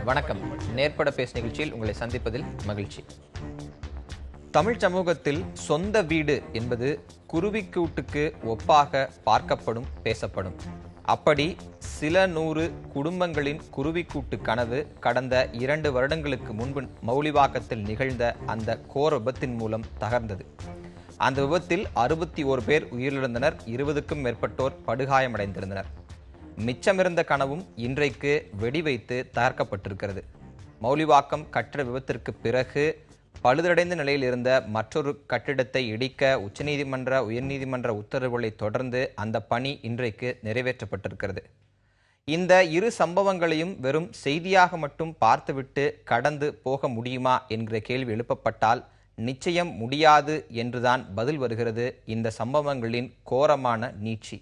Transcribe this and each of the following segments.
வணக்கம். நேர்பட பேசு நிகழ்ச்சியில் உங்களை சந்திப்பதில் மகிழ்ச்சி. தமிழ் சமூகத்தில் சொந்த வீடு என்பது குருவிக்கூட்டுக்கு ஒப்பாக பார்க்கப்படும், பேசப்படும். அப்படி சில 100 குடும்பங்களின் குருவிக்கூட்டு கனவு கடந்த 2 வருடங்களுக்கு முன்பு மௌலிவாக்கத்தில் நிகழ்ந்த அந்த கோர விபத்தின் மூலம் தகர்ந்தது. அந்த விபத்தில் 61 பேர் உயிரிழந்தனர், 20க்கும் மேற்பட்டோர் படுகாயமடைந்திருந்தனர். மிச்சமிருந்த கனவும் இன்றைக்கு வெடி வைத்து தகர்க்கப்பட்டிருக்கிறது. மௌலிவாக்கம் கட்டிட விபத்திற்கு பிறகு பழுதடைந்த நிலையில் இருந்த மற்றொரு கட்டிடத்தை இடிக்க உச்சநீதிமன்ற, உயர்நீதிமன்ற உத்தரவுகளை தொடர்ந்து அந்த பணி இன்றைக்கு நிறைவேற்றப்பட்டிருக்கிறது. இந்த இரு சம்பவங்களையும் வெறும் செய்தியாக மட்டும் பார்த்துவிட்டு கடந்து போக முடியுமா என்கிற கேள்வி எழுப்பப்பட்டால் நிச்சயம் முடியாது என்றுதான் பதில் வருகிறது. இந்த சம்பவங்களின் கோரமான நீட்சி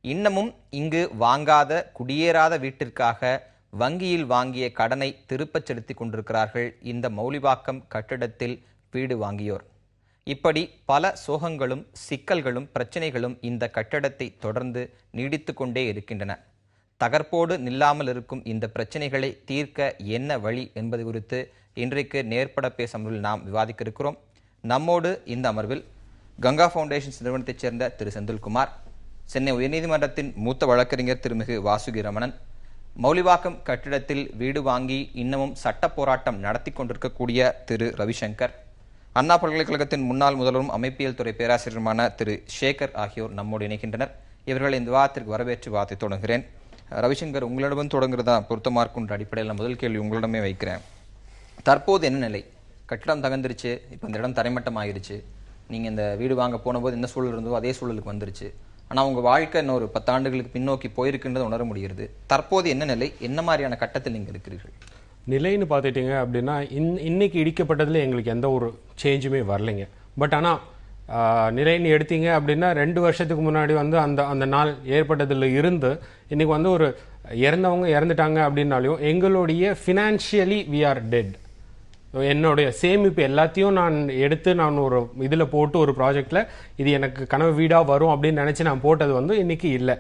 இன்னமும் இங்கு வாங்காத, குடியேறாத வீட்டிற்காக வங்கியில் வாங்கிய கடனை திருப்பச் செலுத்தி கொண்டிருக்கிறார்கள் இந்த மௌலிவாக்கம் கட்டிடத்தில் வீடு வாங்கியோர். இப்படி பல சோகங்களும் சிக்கல்களும் பிரச்சனைகளும் இந்த கட்டிடத்தை தொடர்ந்து நீடித்து கொண்டே இருக்கின்றன. தகர்ப்போடு நில்லாமல் இருக்கும் இந்த பிரச்சனைகளை தீர்க்க என்ன வழி என்பது குறித்து இன்றைக்கு நேர்பட பேச அமர்வில் நாம் விவாதிக்க இருக்கிறோம். நம்மோடு இந்த அமர்வில் கங்கா ஃபவுண்டேஷன்ஸ் நிறுவனத்தைச் சேர்ந்த திரு செந்தில்குமார், சென்னை உயர்நீதிமன்றத்தின் மூத்த வழக்கறிஞர் திருமிகு வாசுகி ரமணன், மௌலிவாக்கம் கட்டிடத்தில் வீடு வாங்கி இன்னமும் சட்ட போராட்டம் நடத்தி கொண்டிருக்கக்கூடிய திரு ரவிசங்கர், அண்ணா பல்கலைக்கழகத்தின் முன்னாள் முதல்வரும் அமைப்பியல் துறை பேராசிரியருமான திரு சேகர் ஆகியோர் நம்மோடு இணைக்கின்றனர். இவர்கள் இந்த விவாதத்திற்கு வரவேற்று வார்த்தை தொடங்குகிறேன். ரவிசங்கர், உங்களிடம் தொடங்குறதா பொருத்தமாக இருக்குன்ற அடிப்படையில் முதல் கேள்வி உங்களிடமே வைக்கிறேன். தற்போது என்ன நிலை? கட்டிடம் தகர்ந்துருச்சு, இப்போ இந்த இடம் தரைமட்டம் ஆகிருச்சு. நீங்கள் இந்த வீடு வாங்க போனபோது என்ன சூழல் இருந்தோ அதே சூழலுக்கு வந்துருச்சு. ஆனால் உங்கள் வாழ்க்கை இன்னொரு 10 ஆண்டுகளுக்கு பின்னோக்கி போயிருக்குன்றது உணர முடிகிறது. தற்போது என்ன நிலை? என்ன மாதிரியான கட்டத்தில் நீங்கள் இருக்கிறீர்கள்? நிலைன்னு பார்த்துட்டீங்க அப்படின்னா இன்னைக்கு இடிக்கப்பட்டதில் எங்களுக்கு எந்த ஒரு சேஞ்சுமே வரலைங்க. பட் ஆனால் நிலைன்னு எடுத்தீங்க அப்படின்னா 2 வருஷத்துக்கு முன்னாடி வந்து அந்த நாள் ஏற்பட்டதில் இருந்து இன்னைக்கு வந்து ஒரு இறந்தவங்க இறந்துட்டாங்க அப்படின்னாலையும் எங்களுடைய ஃபினான்ஷியலி வி ஆர் டெட். என்னுடைய சேமிப்பு எல்லாத்தையும் நான் எடுத்து நான் ஒரு இதில் போட்டு ஒரு ப்ராஜெக்டில் இது எனக்கு கனவு வீடாக வரும் அப்படின்னு நினச்சி நான் போட்டது வந்து இன்னைக்கு இல்லை.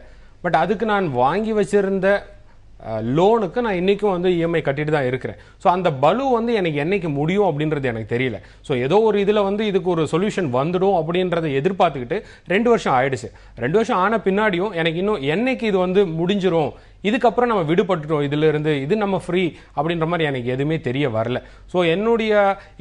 பட் அதுக்கு நான் வாங்கி வச்சிருந்த லோனுக்கு நான் இன்றைக்கும் வந்து இஎம்ஐ கட்டிட்டு தான் இருக்கிறேன். ஸோ அந்த பலு வந்து எனக்கு என்னைக்கு முடியும் அப்படின்றது எனக்கு தெரியல. ஸோ ஏதோ ஒரு இதில் வந்து இதுக்கு ஒரு சொல்யூஷன் வந்துடும் அப்படின்றத எதிர்பார்த்துக்கிட்டு 2 வருஷம் ஆயிடுச்சு. 2 வருஷம் ஆன பின்னாடியும் எனக்கு இன்னும் என்னைக்கு இது வந்து முடிஞ்சிரும், இதுக்கப்புறம் நம்ம விடுபட்டுட்டோம் இதுல இருந்து, இது நம்ம ஃப்ரீ அப்படின்ற மாதிரி எனக்கு எதுவுமே தெரிய வரல. ஸோ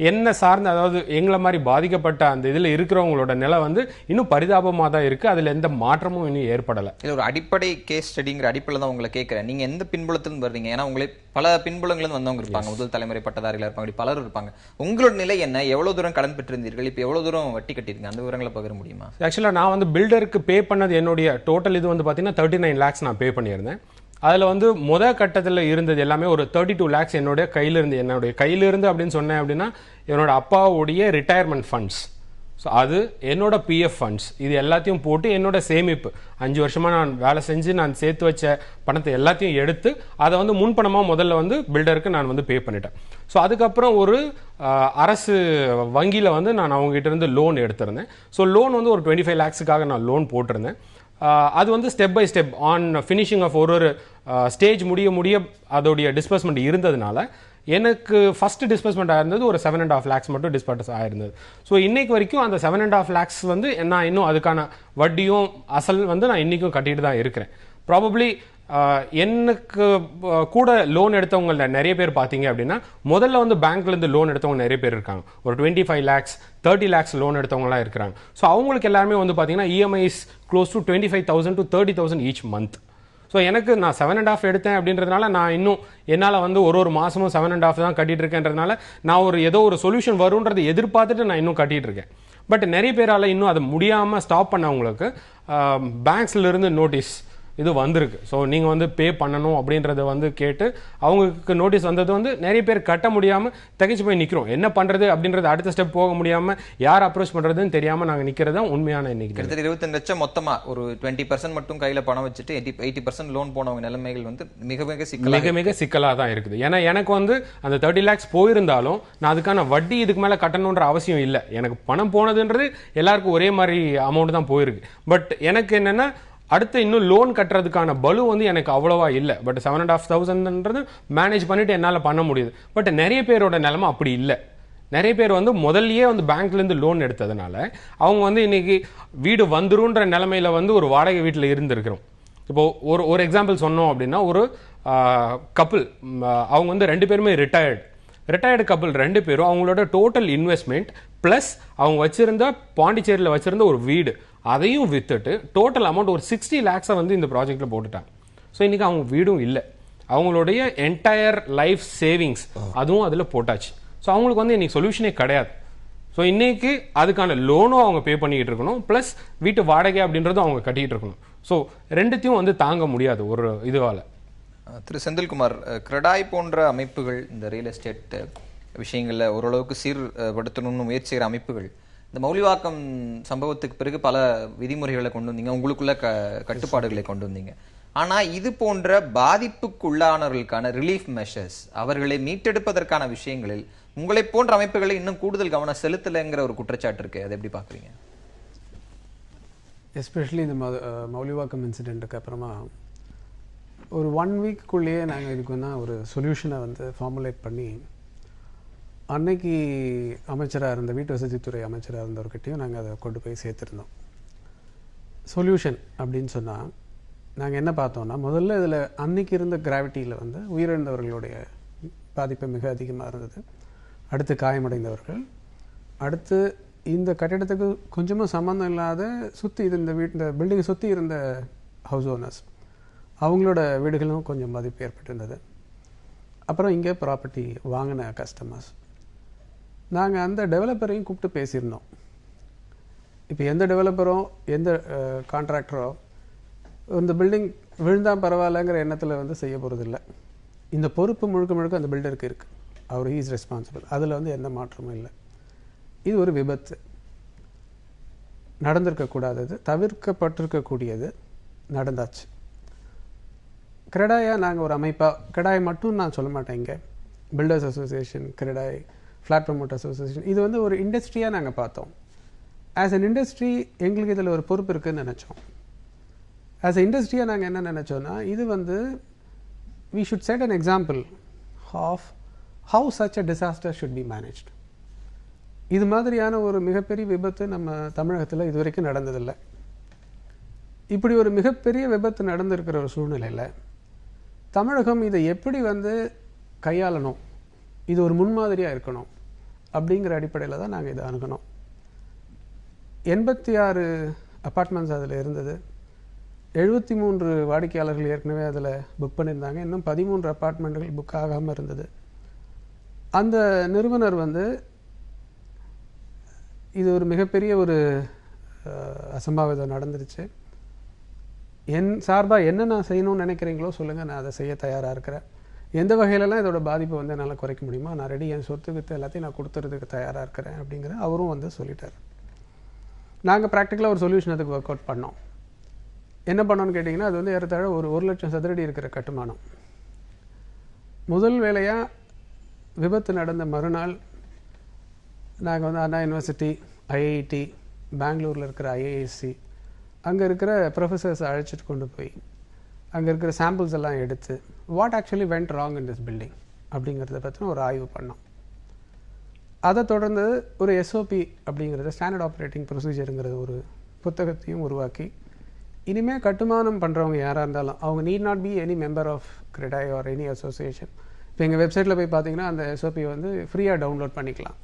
என்ன சார்ந்த, அதாவது எங்களை மாதிரி பாதிக்கப்பட்ட அந்த இதில் இருக்கிறவங்களோட நிலை வந்து இன்னும் பரிதாபமாக தான் இருக்கு. அதில் எந்த மாற்றமும் இன்னும் ஏற்படலை. இது ஒரு அடிப்படை கேஸ் ஸ்டடிங்கிற அடிப்படையில் தான் உங்களை கேட்குறேன். நீங்கள் எந்த பின்புலத்திலிருந்து வர்றீங்க? ஏன்னா உங்களை பல பின்புலங்களும் வந்தவங்க இருப்பாங்க, முதல் தலைமுறை பட்டதாரிகள் இருப்பாங்க, பலரும் இருப்பாங்க. உங்களோட நிலை என்ன? எவ்வளவு தூரம் கடன் பெற்றிருந்தீர்கள்? இப்போ எவ்வளவு தூரம் வட்டி கட்டிருக்கீங்க? அந்த விவரங்களை பகிர முடியுமா? ஆக்சுவலாக நான் வந்து பில்டருக்கு பே பண்ணது என்னுடைய டோட்டல் இது வந்து பார்த்தீங்கன்னா 39 lakhs நான் பே பண்ணியிருந்தேன். அதில் வந்து கட்டத்தில் இருந்தது எல்லாமே ஒரு 32 lakhs என்னுடைய கையிலிருந்து அப்படின்னு சொன்னேன் அப்படின்னா என்னோட அப்பாவுடைய ரிட்டையர்மெண்ட் ஃபண்ட்ஸ், ஸோ அது என்னோட பிஎஃப் ஃபண்ட்ஸ், இது எல்லாத்தையும் போட்டு என்னோட சேமிப்பு 5 வருஷமாக நான் வேலை செஞ்சு நான் சேர்த்து வச்ச பணத்தை எல்லாத்தையும் எடுத்து அதை வந்து முன்பணமாக முதல்ல வந்து பில்டருக்கு நான் வந்து பே பண்ணிட்டேன். ஸோ அதுக்கப்புறம் ஒரு அரசு வங்கியில் வந்து நான் அவங்ககிட்ட இருந்து லோன் எடுத்திருந்தேன். ஸோ லோன் வந்து ஒரு 25 lakhsக்காக நான் லோன் போட்டிருந்தேன். அது வந்து step by step on finishing of ஒரு ஸ்டேஜ் முடிய அதோடைய டிஸ்பர்ஸ்மெண்ட் இருந்ததுனால எனக்கு ஃபர்ஸ்ட் டிஸ்பர்ஸ்மெண்ட் ஆயிருந்தது ஒரு 7.5 lakhs மட்டும் டிஸ்பர்ஸ் ஆயிருந்தது. ஸோ இன்னைக்கு வரைக்கும் அந்த 7.5 lakhs வந்து நான் இன்னும் அதுக்கான வட்டியும் அசல் வந்து நான் இன்னைக்கும் கட்டிட்டு தான் இருக்கிறேன். ப்ராபப்ளி எனக்கு கூட லோன் எடுத்தவங்க நிறைய பேர் பார்த்தீங்க அப்படின்னா முதல்ல வந்து பேங்க்லேருந்து லோன் எடுத்தவங்க நிறைய பேர் இருக்காங்க. ஒரு 25 lakhs 30 lakhs லோன் எடுத்தவங்களாம் இருக்கிறாங்க. ஸோ அவங்களுக்கு எல்லாருமே வந்து பார்த்தீங்கன்னா EMIs close to 25,000 to 30,000 each month. So எனக்கு நான் 7.5 எடுத்தேன் அப்படின்றதுனால நான் இன்னும் என்னால் வந்து ஒரு மாதமும் 7.5 தான் கட்டிட்டு இருக்கேன்றதுனால நான் ஏதோ ஒரு சொல்யூஷன் வரும்ன்றதை எதிர்பார்த்துட்டு நான் இன்னும் கட்டிட்டு இருக்கேன். பட் நிறைய பேரால் இன்னும் அதை முடியாமல் ஸ்டாப் பண்ணவங்களுக்கு பேங்க்ஸ்ல இருந்து நோட்டீஸ், இது வந்திருக்கு. ஸோ நீங்கள் வந்து பே பண்ணணும் அப்படின்றத வந்து கேட்டு அவங்களுக்கு நோட்டீஸ் வந்தது வந்து நிறைய பேர் கட்ட முடியாமல் திகைச்சு போய் நிற்கிறோம். என்ன பண்ணுறது அப்படின்றது அடுத்த ஸ்டெப் போக முடியாமல் யார் அப்ரோச் பண்ணுறதுன்னு தெரியாமல் நாங்கள் நிற்கிறது தான் உண்மையான எண்ணிக்கை. கிட்டத்தட்ட 25 லட்சம் மொத்தமாக ஒரு 20% மட்டும் கையில் பணம் வச்சுட்டு 80% லோன் போனவங்க நிலைமைகள் வந்து மிக மிக சிக்கலாக தான் இருக்குது. ஏன்னா எனக்கு வந்து அந்த 30 lakhs போயிருந்தாலும் நான் அதுக்கான வட்டி இதுக்கு மேலே கட்டணுன்ற அவசியம் இல்லை. எனக்கு பணம் போனதுன்றது எல்லாருக்கும் ஒரே மாதிரி அமௌண்ட் தான் போயிருக்கு. பட் எனக்கு என்னென்னா அடுத்து இன்னும் லோன் கட்டுறதுக்கான பலு வந்து எனக்கு அவ்வளோவா இல்லை. பட் 7,500 மேனேஜ் பண்ணிட்டு என்னால் பண்ண முடியுது. பட் நிறைய பேரோட நிலைமை அப்படி இல்லை. நிறைய பேர் வந்து முதல்லயே வந்து பேங்க்லேருந்து லோன் எடுத்ததுனால அவங்க வந்து இன்னைக்கு வீடு வந்துருன்ற நிலைமையில வந்து ஒரு வாடகை வீட்டில் இருந்திருக்கிறோம். இப்போ ஒரு எக்ஸாம்பிள் சொன்னோம் அப்படின்னா, ஒரு கப்புள் அவங்க வந்து 2 பேருமே ரிட்டையர்டு கப்புள் 2 பேரும் அவங்களோட டோட்டல் இன்வெஸ்ட்மெண்ட் ப்ளஸ் அவங்க வச்சிருந்த பாண்டிச்சேரியில் வச்சிருந்த ஒரு வீடு அதையும் வித்துட்டு டோட்டல் அமௌண்ட் ஒரு 60 lakhs வந்து இந்த ப்ராஜெக்ட்ல போட்டுட்டாங்க. ஸோ இன்னைக்கு அவங்க வீடும் இல்லை, அவங்களுடைய என்டையர் லைஃப் சேவிங்ஸ் அதுவும் அதில் போட்டாச்சு. ஸோ அவங்களுக்கு வந்து இன்னைக்கு சொல்யூஷனே கிடையாது. ஸோ இன்னைக்கு அதுக்கான லோனும் அவங்க பே பண்ணிக்கிட்டு இருக்கணும், ப்ளஸ் வீட்டு வாடகை அப்படின்றதும் அவங்க கட்டிக்கிட்டு இருக்கணும். ஸோ ரெண்டுத்தையும் வந்து தாங்க முடியாது ஒரு இதுவால். திரு செந்தில்குமார், கிரெடாய் போன்ற அமைப்புகள் இந்த ரியல் எஸ்டேட் விஷயங்களில் ஓரளவுக்கு சீர்படுத்தணும்னு முயற்சி செய்கிற அமைப்புகள் இந்த மௌலிவாக்கம் சம்பவத்துக்கு பிறகு பல விதிமுறைகளை கொண்டு வந்தீங்க, உங்களுக்குள்ள கட்டுப்பாடுகளை கொண்டு வந்தீங்க. ஆனால் இது போன்ற பாதிப்புக்குள்ளானவர்களுக்கான ரிலீஃப் மெஷர்ஸ், அவர்களை மீட்டெடுப்பதற்கான விஷயங்களில் உங்களை போன்ற அமைப்புகளை இன்னும் கூடுதல் கவனம் செலுத்தலைங்கிற ஒரு குற்றச்சாட்டு இருக்கு. அதை எப்படி பார்க்குறீங்க? எஸ்பெஷலி இந்த மௌலிவாக்கம் இன்சிடெண்ட்டுக்கு அப்புறமா ஒரு 1 வீக்குள்ளேயே நாங்கள் இதுக்கு வந்து ஒரு சொல்யூஷனை வந்து ஃபார்முலேட் பண்ணி அன்னைக்கு அமைச்சராக இருந்த வீட்டு வசதித்துறை அமைச்சராக இருந்தவர்கிட்டையும் நாங்கள் அதை கொண்டு போய் சேர்த்துருந்தோம். சொல்யூஷன் அப்படின்னு சொன்னால் நாங்கள் என்ன பார்த்தோம்னா, முதல்ல இதில் அன்னைக்கு இருந்த கிராவிட்டியில் வந்து உயிரிழந்தவர்களுடைய பாதிப்பு மிக அதிகமாக இருந்தது. அடுத்து காயமடைந்தவர்கள், அடுத்து இந்த கட்டிடத்துக்கு கொஞ்சமாக சம்மந்தம் இல்லாத சுற்றி இந்த இந்த பில்டிங்கை சுற்றி இருந்த ஹவுஸ் ஓனர்ஸ், அவங்களோட வீடுகளும் கொஞ்சம் பாதிப்பு ஏற்பட்டிருந்தது. அப்புறம் இங்கே ப்ராப்பர்ட்டி வாங்கின கஸ்டமர்ஸ், நாங்கள் அந்த டெவலப்பரையும் கூப்பிட்டு பேசியிருந்தோம். இப்போ எந்த டெவலப்பரோ எந்த கான்ட்ராக்டரோ இந்த பில்டிங் விழுந்தால் பரவாயில்லங்கிற எண்ணத்தில் வந்து செய்ய போகிறதில்ல. இந்த பொறுப்பு முழுக்க அந்த பில்டருக்கு இருக்குது. அவர் இஸ் ரெஸ்பான்சிபிள். அதில் வந்து எந்த மாற்றமும் இல்லை. இது ஒரு விபத்து, நடந்திருக்கக்கூடாதது, தவிர்க்கப்பட்டிருக்கக்கூடியது, நடந்தாச்சு. கிரெடாயாக நாங்கள் ஒரு அமைப்பாக, கிரெடாய் மட்டும் நான் சொல்ல மாட்டேன், இங்கே filters association, CREDAI, flat promoter association, இது வந்து ஒரு இண்டஸ்ட்ரியாக நாங்கள் பார்த்தோம். ஆஸ் அன் இண்டஸ்ட்ரி எங்களுக்கு இதில் ஒரு பொறுப்பு இருக்குதுன்னு நினச்சோம். ஆஸ் அ இண்டஸ்ட்ரியாக நாங்கள் என்ன நினச்சோன்னா, இது வந்து we should set an example of how such a disaster should be managed. இது மாதிரியான ஒரு மிகப்பெரிய விபத்து நம்ம தமிழகத்தில் இதுவரைக்கும் நடந்ததில்லை. இப்படி ஒரு மிகப்பெரிய விபத்து நடந்திருக்கிற ஒரு சூழ்நிலையில் தமிழகம் இதை எப்படி வந்து கையாளணும், இது ஒரு முன்மாதிரியாக இருக்கணும் அப்படிங்கிற அடிப்படையில் தான் நாங்கள் இதை அணுகணும். 86 அப்பார்ட்மெண்ட்ஸ் அதில் இருந்தது. 73 வாடிக்கையாளர்கள் ஏற்கனவே அதில் புக் பண்ணியிருந்தாங்க. இன்னும் 13 அப்பார்ட்மெண்ட்டுகள் புக் ஆகாமல் இருந்தது. அந்த நிறுவனர் வந்து இது ஒரு மிகப்பெரிய ஒரு அசம்பாவிதம் நடந்துருச்சு, என் சார்பாக என்ன நான் செய்யணும்னு நினைக்கிறீங்களோ சொல்லுங்கள், நான் அதை செய்ய தயாராக இருக்கிறேன். எந்த வகையிலலாம் இதோட பாதிப்பை வந்து என்னால் குறைக்க முடியுமா, நான் ரெடி, என் சொத்து வித்து எல்லாத்தையும் நான் கொடுத்துறதுக்கு தயாராக இருக்கிறேன் அப்படிங்கிற அவரும் வந்து சொல்லிட்டார். நாங்கள் ப்ராக்டிக்கலாக ஒரு சொல்யூஷன் அதுக்கு ஒர்க் அவுட் பண்ணோம். என்ன பண்ணோன்னு கேட்டிங்கன்னா, அது வந்து ஏறத்தாழ ஒரு 1 லட்சம் சதுரடி இருக்கிற கட்டுமானம். முதல் வேலையாக விபத்து நடந்த மறுநாள் நாங்கள் வந்து அண்ணா யூனிவர்சிட்டி, ஐஐடி, பெங்களூரில் இருக்கிற ஐஐஎஸ்சி, அங்கே இருக்கிற ப்ரொஃபஸர்ஸ் அழைச்சிட்டு கொண்டு போய் அங்கே இருக்கிற சாம்பிள்ஸ் எல்லாம் எடுத்து what actually went wrong in this building அப்படிங்கிறத பற்றின ஒரு ஆய்வு பண்ணோம். அதை தொடர்ந்து ஒரு எஸ்ஓபி அப்படிங்கிறது, ஸ்டாண்டர்ட் ஆப்ரேட்டிங் ப்ரொசீஜருங்கிறது ஒரு புத்தகத்தையும் உருவாக்கி, இனிமேல் கட்டுமானம் பண்ணுறவங்க யாராக இருந்தாலும் அவங்க need not be any member of CREDAI or any association. இப்போ எங்கள் வெப்சைட்டில் போய் பார்த்தீங்கன்னா அந்த எஸ்ஓபி வந்து ஃப்ரீயாக டவுன்லோட் பண்ணிக்கலாம்.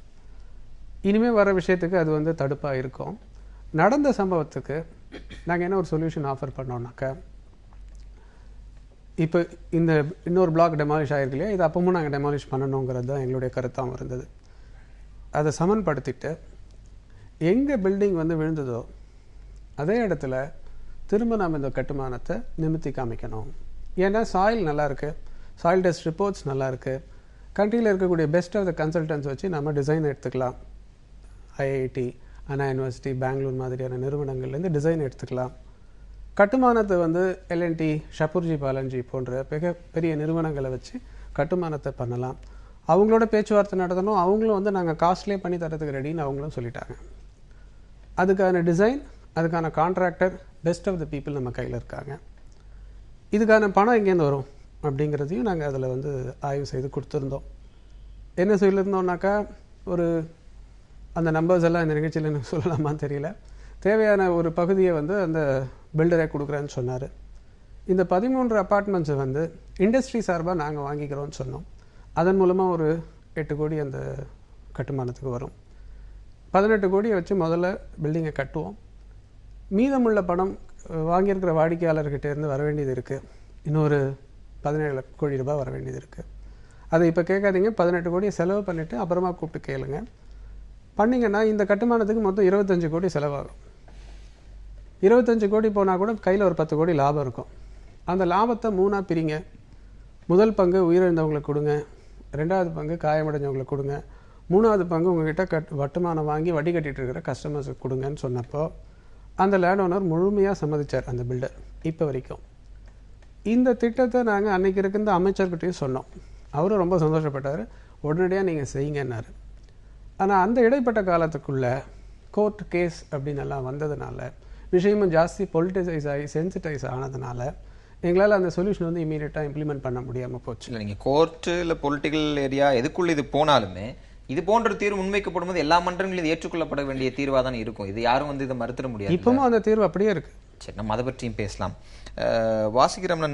இனிமேல் வர விஷயத்துக்கு அது வந்து தடுப்பாக இருக்கும். நடந்த சம்பவத்துக்கு நாங்கள் என்ன ஒரு சொல்யூஷன் ஆஃபர் பண்ணோம்னாக்கா, இப்போ இந்த இன்னொரு பிளாக் டெமாலிஷ் ஆகிருக்கு இல்லையா, இது அப்பவும் நாங்கள் டெமாலிஷ் பண்ணணுங்கிறது தான் எங்களுடைய கருத்தாகவும் இருந்தது. அதை சமன்படுத்திட்டு எங்கே பில்டிங் வந்து விழுந்ததோ அதே இடத்துல திரும்ப நாம் இந்த கட்டுமானத்தை நிமித்தி காமிக்கணும். ஏன்னா சாயில் நல்லா இருக்குது, சாயில் டெஸ்ட் ரிப்போர்ட்ஸ் நல்லா இருக்குது, கண்ட்ரியில் இருக்கக்கூடிய பெஸ்ட் ஆஃப் த கன்சல்டன்ஸ் வச்சு நம்ம டிசைன் எடுத்துக்கலாம். ஐஐடி, அண்ணா யூனிவர்சிட்டி, பெங்களூர் மாதிரியான நிறுவனங்கள்லேருந்து டிசைன் எடுத்துக்கலாம். கட்டுமானத்தை வந்து எல்என்டி, ஷபூர்ஜி பாலன்ஜி போன்ற பெரிய நிறுவனங்களை வச்சு கட்டுமானத்தை பண்ணலாம். அவங்களோட பேச்சுவார்த்தை நடத்தணும். அவங்களும் வந்து நாங்கள் காஸ்ட்லியே பண்ணி தரத்துக்கு ரெடின்னு அவங்களும் சொல்லிட்டாங்க. அதுக்கான டிசைன், அதுக்கான contractor, best of the people நம்ம கையில் இருக்காங்க. இதுக்கான பணம் எங்கேருந்து வரும் அப்படிங்கிறதையும் நாங்கள் அதில் வந்து ஆய்வு செய்து கொடுத்துருந்தோம். என்ன சொல்லியிருந்தோம்னாக்கா, ஒரு அந்த நம்பர்ஸ் எல்லாம் இந்த நிகழ்ச்சியில் எனக்கு சொல்லலாமான்னு தெரியல, தேவையான ஒரு பகுதியை வந்து அந்த பில்டரே கொடுக்குறேன்னு சொன்னார். இந்த 13 அப்பார்ட்மெண்ட்ஸை வந்து இண்டஸ்ட்ரி சார்பாக நாங்கள் வாங்கிக்கிறோன்னு சொன்னோம். அதன் மூலமாக ஒரு 8 கோடி அந்த கட்டுமானத்துக்கு வரும். 18 கோடியை வச்சு முதல்ல பில்டிங்கை கட்டுவோம். மீதமுள்ள பணம் வாங்கியிருக்கிற வாடிக்கையாளர்கிட்ட இருந்து வர வேண்டியது இருக்குது. இன்னொரு 17 கோடி ரூபாய் வர வேண்டியது இருக்குது. அதை இப்போ கேட்காதீங்க, 18 கோடியை செலவு பண்ணிவிட்டு அப்புறமா கூப்பிட்டு கேளுங்க. பண்ணிங்கன்னா இந்த கட்டுமானத்துக்கு மொத்தம் 25 கோடி செலவாகும். 25 கோடி போனால் கூட கையில் ஒரு 10 கோடி லாபம் இருக்கும். அந்த லாபத்தை 3ஆக பிரிங்க. முதல் பங்கு உயிரிழந்தவங்களுக்கு கொடுங்க, 2வது பங்கு காயமடைஞ்சவங்களுக்கு கொடுங்க, 3வது பங்கு உங்ககிட்ட வட்டுமானம் வாங்கி வட்டி கட்டிகிட்டு இருக்கிற கஸ்டமர்ஸுக்கு கொடுங்கன்னு சொன்னப்போ அந்த லேண்ட் ஓனர் முழுமையாக சம்மதிச்சார், அந்த பில்டர். இப்போ வரைக்கும் இந்த திட்டத்தை நாங்கள் அன்றைக்கி இருக்க இந்த அமைச்சர்கிட்டையும் சொன்னோம். அவரும் ரொம்ப சந்தோஷப்பட்டார். உடனடியாக நீங்கள் செய்யுங்கன்னாரு. ஆனால் அந்த இடைப்பட்ட காலத்துக்குள்ளே கோர்ட் கேஸ் அப்படின்னு எல்லாம் வந்ததுனால, விஷயமும் ஜாஸ்தி பொலிட்டிசைஸ் ஆகி சென்சிட்டைஸ் ஆனதுனால எங்களால் அந்த சொல்யூஷன் வந்து இமீடியட்டாக இம்ப்ளிமெண்ட் பண்ண முடியாமல் போச்சு. இல்லை, நீங்கள் கோர்ட்டு இல்லை பொலிட்டிக்கல் ஏரியா எதுக்குள்ள இது போனாலுமே இது போன்ற தீர்வு முன்வைக்கப்படும் போது எல்லா மன்றங்களும் இது ஏற்றுக்கொள்ளப்பட வேண்டிய தீர்வாக தான் இருக்கும். இது யாரும் வந்து இதை மறுத்திட முடியாது. இப்பவும் அந்த தீர்வு அப்படியே இருக்கு. சரி, நம்ம அதை பற்றியும் பேசலாம். வாசிக்கிறோம்னா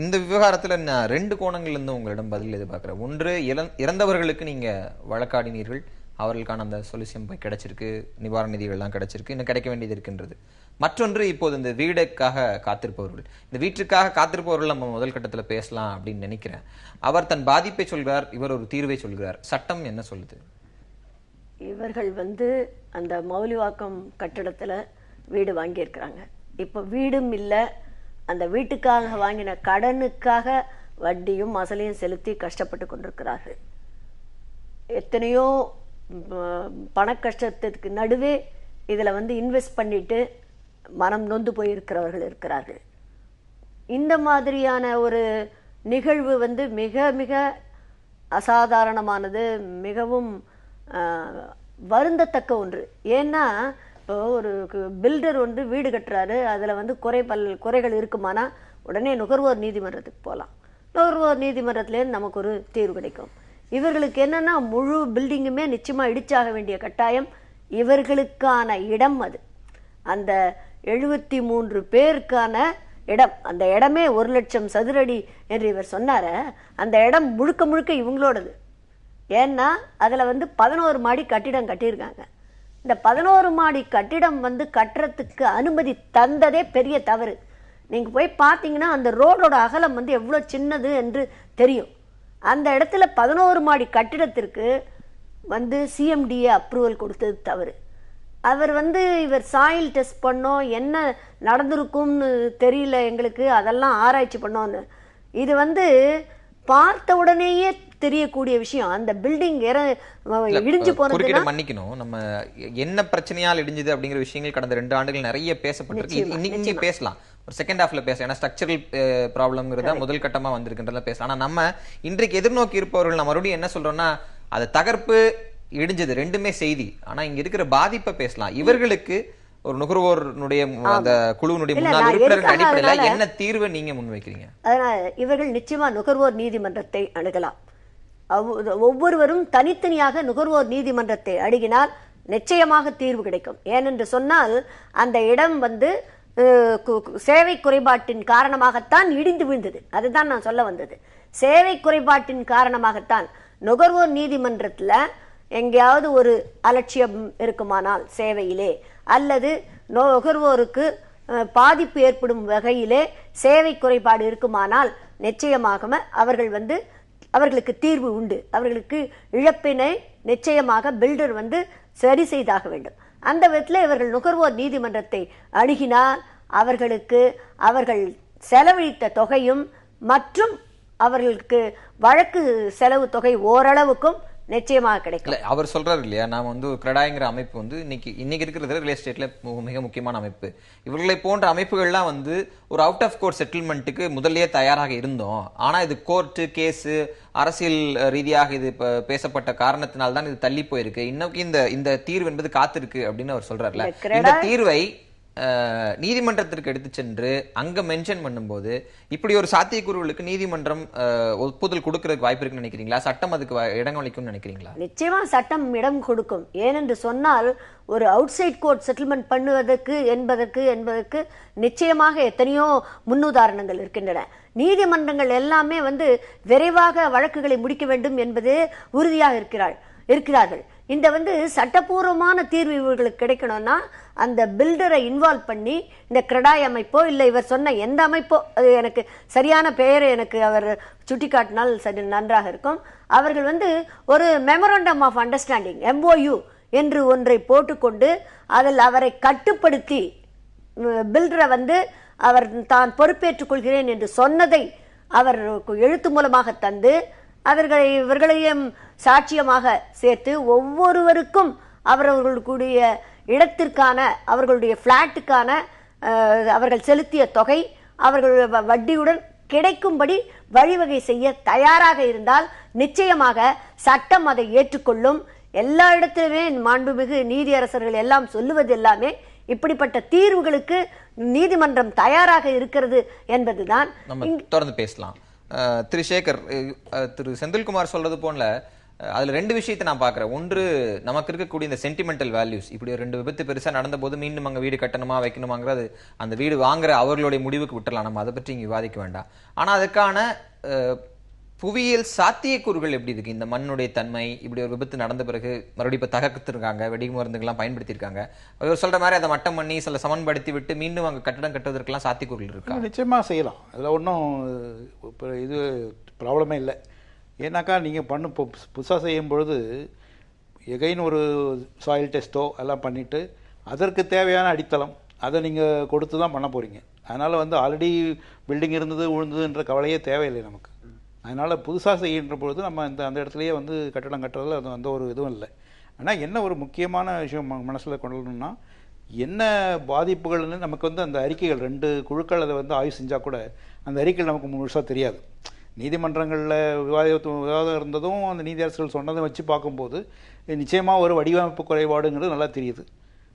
இந்த விவகாரத்தில் நான் 2 கோணங்கள்லேருந்து உங்களிடம் பதில் எதிர்பார்க்குறேன். ஒன்று, இறந்தவர்களுக்கு நீங்கள் வழக்காடினீர்கள், அவர்களுக்கான அந்த சொல்யூஷன் போய் கிடைச்சிருக்கு, நிவாரண நிதிகள்லாம் கிடைச்சிருக்கு, இன்னும் கிடைக்க வேண்டியது இருக்கின்றது. மற்றொன்று, இப்போது இந்த வீடுக்காக காத்திருப்பவர்கள், இந்த வீட்டுக்காக காத்திருப்பவர்கள் நம்ம முதல் கட்டத்தில் பேசலாம் அப்படின்னு நினைக்கிறேன். அவர் தன் பாதிப்பை சொல்கிறார், இவர் ஒரு தீர்வை சொல்கிறார். சட்டம் என்ன சொல்லுது? இவர்கள் வந்து அந்த மௌலிவாக்கம் கட்டிடத்தில் வீடு வாங்கியிருக்கிறாங்க. இப்போ வீடும் இல்லை, அந்த வீட்டுக்காக வாங்கின கடனுக்காக வட்டியும் அசலையும் செலுத்தி கஷ்டப்பட்டு கொண்டிருக்கிறார்கள். எத்தனையோ பண கஷ்டத்துக்கு நடுவே இதில் வந்து இன்வெஸ்ட் பண்ணிட்டு மனம் நொந்து போயிருக்கிறவர்கள் இருக்கிறார்கள். இந்த மாதிரியான ஒரு நிகழ்வு வந்து மிக மிக அசாதாரணமானது, மிகவும் வருந்தத்தக்க ஒன்று. ஏன்னா இப்போ ஒரு பில்டர் வந்து வீடு கட்டுறாரு, அதில் வந்து குறைகள் இருக்குமானா உடனே நுகர்வோர் நீதிமன்றத்துக்கு போகலாம். நுகர்வோர் நீதிமன்றத்துலேருந்து நமக்கு ஒரு தீர்வு கிடைக்கும். இவர்களுக்கு என்னன்னா, முழு பில்டிங்குமே நிச்சயமாக இடிச்சாக வேண்டிய கட்டாயம். இவர்களுக்கான இடம் அது, அந்த 73 பேருக்கான இடம், அந்த இடமே 1 லட்சம் சதுரடி என்று இவர் சொன்னார, அந்த இடம் முழுக்க முழுக்க இவங்களோடது. ஏன்னா அதில் வந்து 11 மாடி கட்டிடம் கட்டியிருக்காங்க. இந்த 11 மாடி கட்டிடம் வந்து கட்டுறதுக்கு அனுமதி தந்ததே பெரிய தவறு. நீங்கள் போய் பார்த்தீங்கன்னா அந்த ரோடோட அகலம் வந்து எவ்வளோ சின்னது என்று தெரியும். அந்த இடத்துல 11 மாடி கட்டிடத்திற்கு வந்து சிஎம்டிஏ அப்ரூவல் கொடுத்தது தவறு. அவர் வந்து இவர் சாயில் டெஸ்ட் பண்ணோம், என்ன நடந்திருக்கும்னு தெரியல எங்களுக்கு, அதெல்லாம் ஆராய்ச்சி பண்ணோன்னு. இது வந்து பார்த்த உடனேயே தெரியக்கூடிய விஷயம். அந்த பில்டிங் இடிஞ்சு போனது, மன்னிக்கணும், நம்ம என்ன பிரச்சனையால் இடிஞ்சது அப்படிங்கிற விஷயங்கள் கடந்த 2 ஆண்டுகள் நிறைய பேசப்பட்டிருக்கு. இன்னைக்கு பேசலாம், ஒரு செகண்ட் ஹாஃப்ல பேசலாம். ஏன்னா ஸ்ட்ரக்சரல் ப்ராப்ளம்ங்கிறத முதல் கட்டமா வந்திருக்கின்றத பேசலாம். ஆனா நம்ம இன்றைக்கு எதிர்நோக்கி இருப்பவர்கள் நம்ம மறுபடியும் என்ன சொல்றோம்னா, அது தகர்ப்பு இடிஞ்சது ரெண்டுமே செய்தி. ஆனா இங்க இருக்கிற பாதிப்பை பேசலாம். இவர்களுக்கு ஒரு நுகர்வோருடைய அந்த குழுவினுடைய முன்னாள் உறுப்பினர்கள் அடிப்படையில் என்ன தீர்வு நீங்க முன்வைக்கிறீங்க? அதனால இவர்கள் நிச்சயமா நுகர்வோர் நீதிமன்றத்தை அணுகலாம். ஒவ்வொருவரும் தனித்தனியாக நுகர்வோர் நீதிமன்றத்தை அணுகினால் நிச்சயமாக தீர்வு கிடைக்கும். ஏனென்று சொன்னால் அந்த இடம் வந்து சேவை குறைபாட்டின் காரணமாகத்தான் இடிந்து விழுந்தது. அதுதான் நான் சொல்ல வந்தது. சேவை குறைபாட்டின் காரணமாகத்தான். நுகர்வோர் நீதிமன்றத்தில் எங்கேயாவது ஒரு அலட்சியம் இருக்குமானால் சேவையிலே, அல்லது நுகர்வோருக்கு பாதிப்பு ஏற்படும் வகையிலே சேவை குறைபாடு இருக்குமானால் நிச்சயமாக அவர்கள் வந்து அவர்களுக்கு தீர்வு உண்டு. அவர்களுக்கு இழப்பினை நிச்சயமாக பில்டர் வந்து சரி செய்தாக வேண்டும். அந்த விதத்தில் இவர்கள் நுகர்வோர் நீதிமன்றத்தை அணுகினால் அவர்களுக்கு அவர்கள் செலவழித்த தொகையும் மற்றும் அவர்களுக்கு வழக்கு செலவு தொகை ஓரளவுக்கும் நிச்சயமாக கிடைக்கும். இல்ல அவர் சொல்றாரு இல்லையா, நாம வந்து கிரெடாய்ங்கிற அமைப்பு வந்து இன்னைக்கு இருக்கிறது ரியல் எஸ்டேட்ல மிக முக்கியமான அமைப்பு. இவர்களை போன்ற அமைப்புகள்லாம் வந்து ஒரு அவுட் ஆஃப் கோர்ட் செட்டில்மெண்ட்டுக்கு முதல்லயே தயாராக இருந்தோம். ஆனா இது கோர்ட்டு கேஸ் அரசியல் ரீதியாக இது பேசப்பட்ட காரணத்தினால்தான் இது தள்ளி போயிருக்கு. இன்னைக்கு இந்த தீர்வு என்பது காத்திருக்கு அப்படின்னு அவர் சொல்றாருல. இந்த தீர்வை நீதிமன்றத்திற்கு எடுத்து சென்று அங்க மென்ஷன் பண்ணும்போது இப்படி ஒரு சாத்தியக்கூறுகளுக்கு நீதிமன்றம் ஒப்புதல் கொடுக்கறதுக்கு வாய்ப்பு இருக்குன்னு நினைக்கிறீங்களா? சட்டம் அதுக்கு இடம் அளிக்கும்னு நினைக்கிறீங்களா? நிச்சயமா சட்டம் இடம் கொடுக்கும். ஏனென்று சொன்னால் ஒரு அவுட் சைட் கோர்ட் செட்டில்மெண்ட் பண்ணுவதற்கு என்பதற்கு நிச்சயமாக எத்தனையோ முன்னுதாரணங்கள் இருக்கின்றன. நீதிமன்றங்கள் எல்லாமே வந்து விரைவாக வழக்குகளை முடிக்க வேண்டும் என்பது உறுதியாக இருக்கிறார்கள். இந்த வந்து சட்டப்பூர்வமான தீர்வு இவர்களுக்கு கிடைக்கணும்னா அந்த பில்டரை இன்வால்வ் பண்ணி இந்த கிரெடாய் அமைப்போ இல்லை இவர் சொன்ன எந்த அமைப்போ, அது எனக்கு சரியான பெயரை எனக்கு அவர் சுட்டிக்காட்டினால் சரி நன்றாக இருக்கும். அவர்கள் வந்து ஒரு மெமரண்டம் ஆஃப் அண்டர்ஸ்டாண்டிங் MOU என்று ஒன்றை போட்டுக்கொண்டு அதில் அவரை கட்டுப்படுத்தி பில்டரை வந்து அவர் தான் பொறுப்பேற்றுக் கொள்கிறேன் என்று சொன்னதை அவர் எழுத்து மூலமாக தந்து இவர்களையும் சாட்சியமாக சேர்த்து ஒவ்வொருவருக்கும் அவர்களுடைய இடத்திற்கான அவர்களுடைய பிளாட்டுக்கான அவர்கள் செலுத்திய தொகை அவர்கள் வட்டியுடன் கிடைக்கும்படி வழிவகை செய்ய தயாராக இருந்தால் நிச்சயமாக சட்டம் அதை ஏற்றுக்கொள்ளும். எல்லா இடத்திலுமே மாண்புமிகு நீதியரசர்கள் எல்லாம் சொல்லுவது எல்லாமே இப்படிப்பட்ட தீர்வுகளுக்கு நீதிமன்றம் தயாராக இருக்கிறது என்பதுதான். தொடர்ந்து பேசலாம். திரு சேகர், திரு செந்தில்குமார் சொல்றது போல அதுல ரெண்டு விஷயத்தை நான் பாக்குறேன். ஒன்று, நமக்கு இருக்கக்கூடிய இந்த சென்டிமெண்டல் வேல்யூஸ், இப்படி ஒரு 2 விபத்து பெருசா நடந்த போது மீண்டும் அங்க வீடு கட்டணுமா வைக்கணுமாங்கிறது அந்த வீடு வாங்குற அவர்களுடைய முடிவுக்கு விட்டுறலாம், நம்ம அதை பற்றி இங்க விவாதிக்க வேண்டாம். ஆனா அதுக்கான புவியியல் சாத்தியக்கூறுகள் எப்படி இருக்கு? இந்த மண்ணுடைய தன்மை, இப்படி ஒரு விபத்து நடந்த பிறகு மறுபடியும் இப்ப தகர்த்திருக்காங்க, வெடி மருந்துகள்லாம் பயன்படுத்தியிருக்காங்க. அவர் சொல்ற மாதிரி அதை மட்டம் பண்ணி சில சமன்படுத்தி விட்டு மீண்டும் அங்க கட்டடம் கட்டுவதற்கெல்லாம் சாத்தியக்கூறுகள் இருக்கா? நிச்சயமா செய்யலாம். அதுல ஒன்றும் இது ப்ராப்ளமே இல்லை. ஏன்னாக்கா நீங்கள் புதுசாக செய்யும் பொழுது எகைன் ஒரு சாயில் டெஸ்ட்டோ எல்லாம் பண்ணிவிட்டு அதற்கு தேவையான அடித்தளம் அதை நீங்கள் கொடுத்து தான் பண்ண போகிறீங்க. அதனால் வந்து ஆல்ரெடி பில்டிங் இருந்தது விழுந்ததுன்ற கவலையே தேவையில்லை நமக்கு. அதனால் புதுசாக செய்கின்ற பொழுது நம்ம அந்த இடத்துலையே வந்து கட்டடம் கட்டுறதுல அது அந்த ஒரு இதுவும் இல்லை. ஆனால் என்ன ஒரு முக்கியமான விஷயம் மனசில் கொள்ளணும்னா, என்ன பாதிப்புகள்னு நமக்கு வந்து அந்த அறிக்கைகள் 2 குழுக்கள் அதை வந்து ஆய்வு செஞ்சால் கூட அந்த அறிக்கைகள் நமக்கு முழுசாக தெரியாது. நீதிமன்றங்களில் விவாதம் இருந்ததும் அந்த நீதியரசர்கள் சொன்னதும் வச்சு பார்க்கும்போது நிச்சயமாக ஒரு வடிவமைப்பு குறைபாடுங்கிறது நல்லா தெரியுது.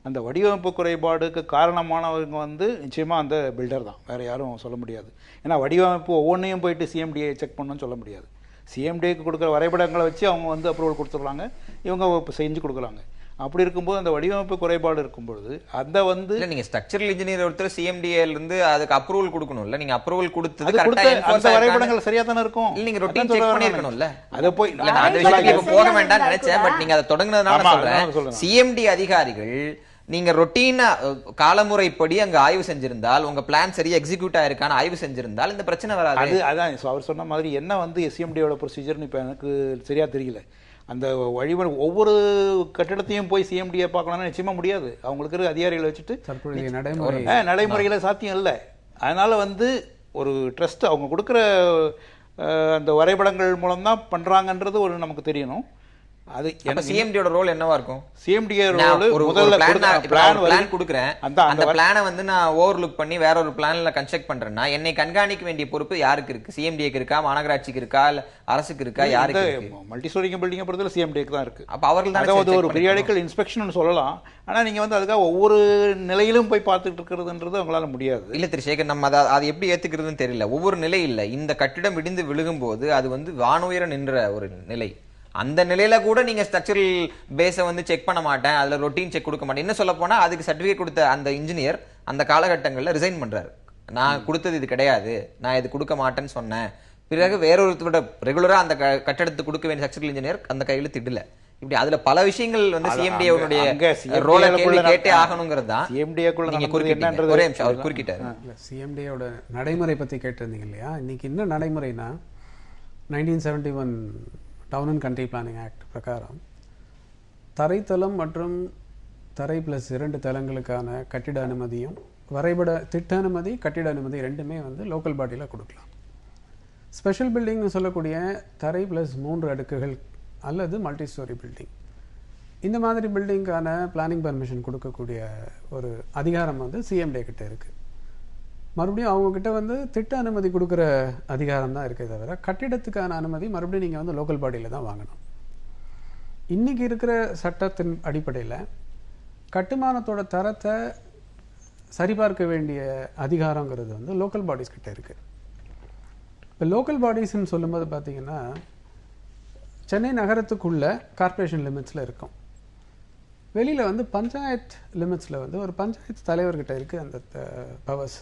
அந்த வடிவமைப்பு குறைபாடுக்கு காரணமானவங்க வந்து நிச்சயமாக அந்த பில்டர் தான், வேறு யாரும் சொல்ல முடியாது. ஏன்னா வடிவமைப்பு ஒவ்வொன்றையும் போயிட்டு CMDA செக் பண்ணணும்னு சொல்ல முடியாது. CMDAக்கு கொடுக்குற வரைபடங்களை வச்சு அவங்க வந்து அப்ரூவல் கொடுத்துட்றாங்க, இவங்க செஞ்சு கொடுக்குறாங்க. அப்படி இருக்கும்போது அந்த வடிவமைப்பு குறைபாடு இருக்கும்பொழுது அந்த வந்து நீங்க ஸ்ட்ரக்சரல் இன்ஜினியர் ஒருத்தர் CMDA இருந்து அதுக்கு அப்ரூவல் கொடுக்கணும்ல, நீங்க அப்ரூவல் கொடுத்து அந்த வரைபடங்கள் சரியா தானே இருக்கும். நீங்க ரொட்டீன் செக் பண்ணிருக்கணும்ல. அத போய் அந்த விஷயத்துக்கு போக வேண்டாம்னு நினைச்சேன், பட் நீங்க அதை தொடங்குனதுனால சொல்றேன். CMD அதிகாரிகள் நீங்க ரொட்டீனா காலமுறைப்படி அங்க ஆய்வு செஞ்சிருந்தால், உங்க பிளான் சரியா எக்ஸிக்யூட் ஆயிருக்கான ஆய்வு செஞ்சிருந்தால் இந்த பிரச்சனை வராது. அதான் அவர் சொன்ன மாதிரி என்ன வந்து CMDயோட ப்ரொசீஜர்னு இப்ப எனக்கு சரியா தெரியல. அந்த வழிமுறை ஒவ்வொரு கட்டிடத்தையும் போய் CMDA பார்க்கணும்னா நிச்சயமா முடியாது. அவங்களுக்கு இருக்க அதிகாரிகளை வச்சுட்டு நடைமுறையில சாத்தியம் இல்லை. அதனால வந்து ஒரு ட்ரஸ்ட் அவங்க கொடுக்குற அந்த வரைபடங்கள் மூலம் தான் பண்றாங்கன்றது ஒரு நமக்கு தெரியணும். அது CMDயோட ரோல் என்னவா இருக்கும்? CMDA ரோல் முதல்ல பிளான் கொடுக்கிறேன், அந்த பிளானை வந்து நான் ஓவர்லுக் பண்ணி வேற ஒரு பிளான்ல கன்ஸ்ட்ரக்ட் பண்றேன்னா என்னை கண்காணிக்க வேண்டிய பொறுப்பு யாருக்கு இருக்கு? CMDAக்கு இருக்கா, மாநகராட்சிக்கு இருக்கா, இல்ல அரசுக்கு இருக்கா? யாருக்கு இருக்கு? மல்டி ஸ்டோரி பில்டிங் பொறுத்தவரை CMDAக்கு தான் இருக்கு. அப்ப அவர்கள் தான் அதாவது ஒரு பீரியாடிக்கல் இன்ஸ்பெக்ஷன் சொல்லலாம். ஆனா நீங்க வந்து அதுக்காக ஒவ்வொரு நிலையிலும் போய் பார்த்துட்டு இருக்கிறதுன்றது அவங்களால முடியாது. இல்ல திரு சேகர், நம்ம அதை எப்படி ஏத்துக்கிறதுன்னு தெரியல. ஒவ்வொரு நிலை இல்ல, இந்த கட்டிடம் இடிந்து விழுகும் போது அது வந்து வானுயர நின்ற ஒரு நிலை. அந்த நிலையில கூட நீங்க ஸ்ட்ரக்சரல் பேஸை வந்து செக் பண்ண மாட்டேன், அதுல ரொட்டீன் செக் கொடுக்க மாட்டேன். என்ன சொல்ல போனா அதுக்கு சர்டிபிகேட் கொடுத்த அந்த இன்ஜினியர் அந்த காலகட்டங்கள்ல ரிசைன் பண்றாரு. நான் கொடுத்தது இது கிடையாது, நான் இது கொடுக்க மாட்டேன்னு சொன்னேன். பிறகு வேறொருத்தரோட ரெகுலரா அந்த கட்டடத்துக்கு கொடுக்க வேண்டிய ஸ்ட்ரக்சரல் இன்ஜினியர் அந்த கையில திடல. இப்படி அதுல பல விஷயங்கள் வந்து CMDAவுடைய ரோலை கேட்டே ஆகணுங்கிறது தான். CMDAக்குள்ள நீங்க குறுக்கிட்டீங்க, ஒரே நிமிஷம் அவர் குறுக்கிட்டாரு. CMDAவோட நடைமுறை பத்தி கேட்டிருந்தீங்க இல்லையா? இன்னைக்கு என்ன நடைமுறைனா 1971 town and country planning act பிரகாரம் தரைத்தளம் மற்றும் தரை +2 தளங்களுக்கான கட்டிட அனுமதியும் வரைபட திட்ட அனுமதி கட்டிட அனுமதி ரெண்டுமே வந்து லோக்கல் பாடியில் கொடுக்கலாம். ஸ்பெஷல் பில்டிங்னு சொல்லக்கூடிய தரை ப்ளஸ் 3 அடுக்குகள் அல்லது மல்டி ஸ்டோரி பில்டிங், இந்த மாதிரி பில்டிங்கான பிளானிங் பர்மிஷன் கொடுக்கக்கூடிய ஒரு அதிகாரம் வந்து சிஎம்டே கிட்ட இருக்குது. மறுபடியும் அவங்கக்கிட்ட வந்து திட்ட அனுமதி கொடுக்குற அதிகாரம் தான் இருக்கே தவிர கட்டிடத்துக்கான அனுமதி மறுபடியும் நீங்கள் வந்து லோக்கல் பாடியில் தான் வாங்கணும். இன்றைக்கி இருக்கிற சட்டத்தின் அடிப்படையில் கட்டுமானத்தோட தரத்தை சரிபார்க்க வேண்டிய அதிகாரங்கிறது வந்து லோக்கல் பாடிஸ் கிட்ட இருக்குது. இப்போ லோக்கல் பாடிஸ்ன்னு சொல்லும்போது பார்த்திங்கன்னா சென்னை நகரத்துக்குள்ள கார்ப்பரேஷன் லிமிட்ஸில் இருக்கும். வெளியில் வந்து பஞ்சாயத்து லிமிட்ஸில் வந்து ஒரு பஞ்சாயத்து தலைவர்கிட்ட இருக்குது அந்த பவர்ஸ்.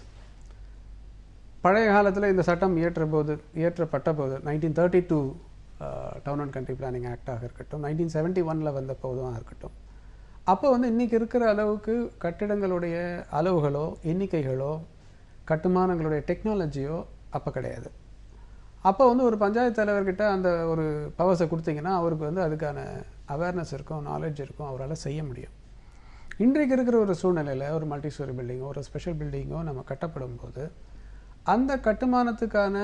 பழைய காலத்தில் இந்த சட்டம் இயற்றப்பட்ட போது 1932 டவுன் அண்ட் கண்ட்ரி பிளானிங் ஆக்டாக இருக்கட்டும், 1971 வந்த போதும் இருக்கட்டும், அப்போ வந்து இன்றைக்கி இருக்கிற அளவுக்கு கட்டிடங்களுடைய அளவுகளோ எண்ணிக்கைகளோ கட்டுமானங்களுடைய டெக்னாலஜியோ அப்போ கிடையாது. அப்போ வந்து ஒரு பஞ்சாயத்து தலைவர்கிட்ட அந்த ஒரு பவர்ஸை கொடுத்தீங்கன்னா அவருக்கு வந்து அதுக்கான அவேர்னஸ் இருக்கும், நாலேஜ் இருக்கும், அவரால் செய்ய முடியும். இன்றைக்கு இருக்கிற ஒரு சூழ்நிலையில் ஒரு மல்டி ஸ்டோரி பில்டிங்கோ ஒரு ஸ்பெஷல் பில்டிங்கோ நம்ம கட்டப்படும் போது அந்த கட்டுமானத்துக்கான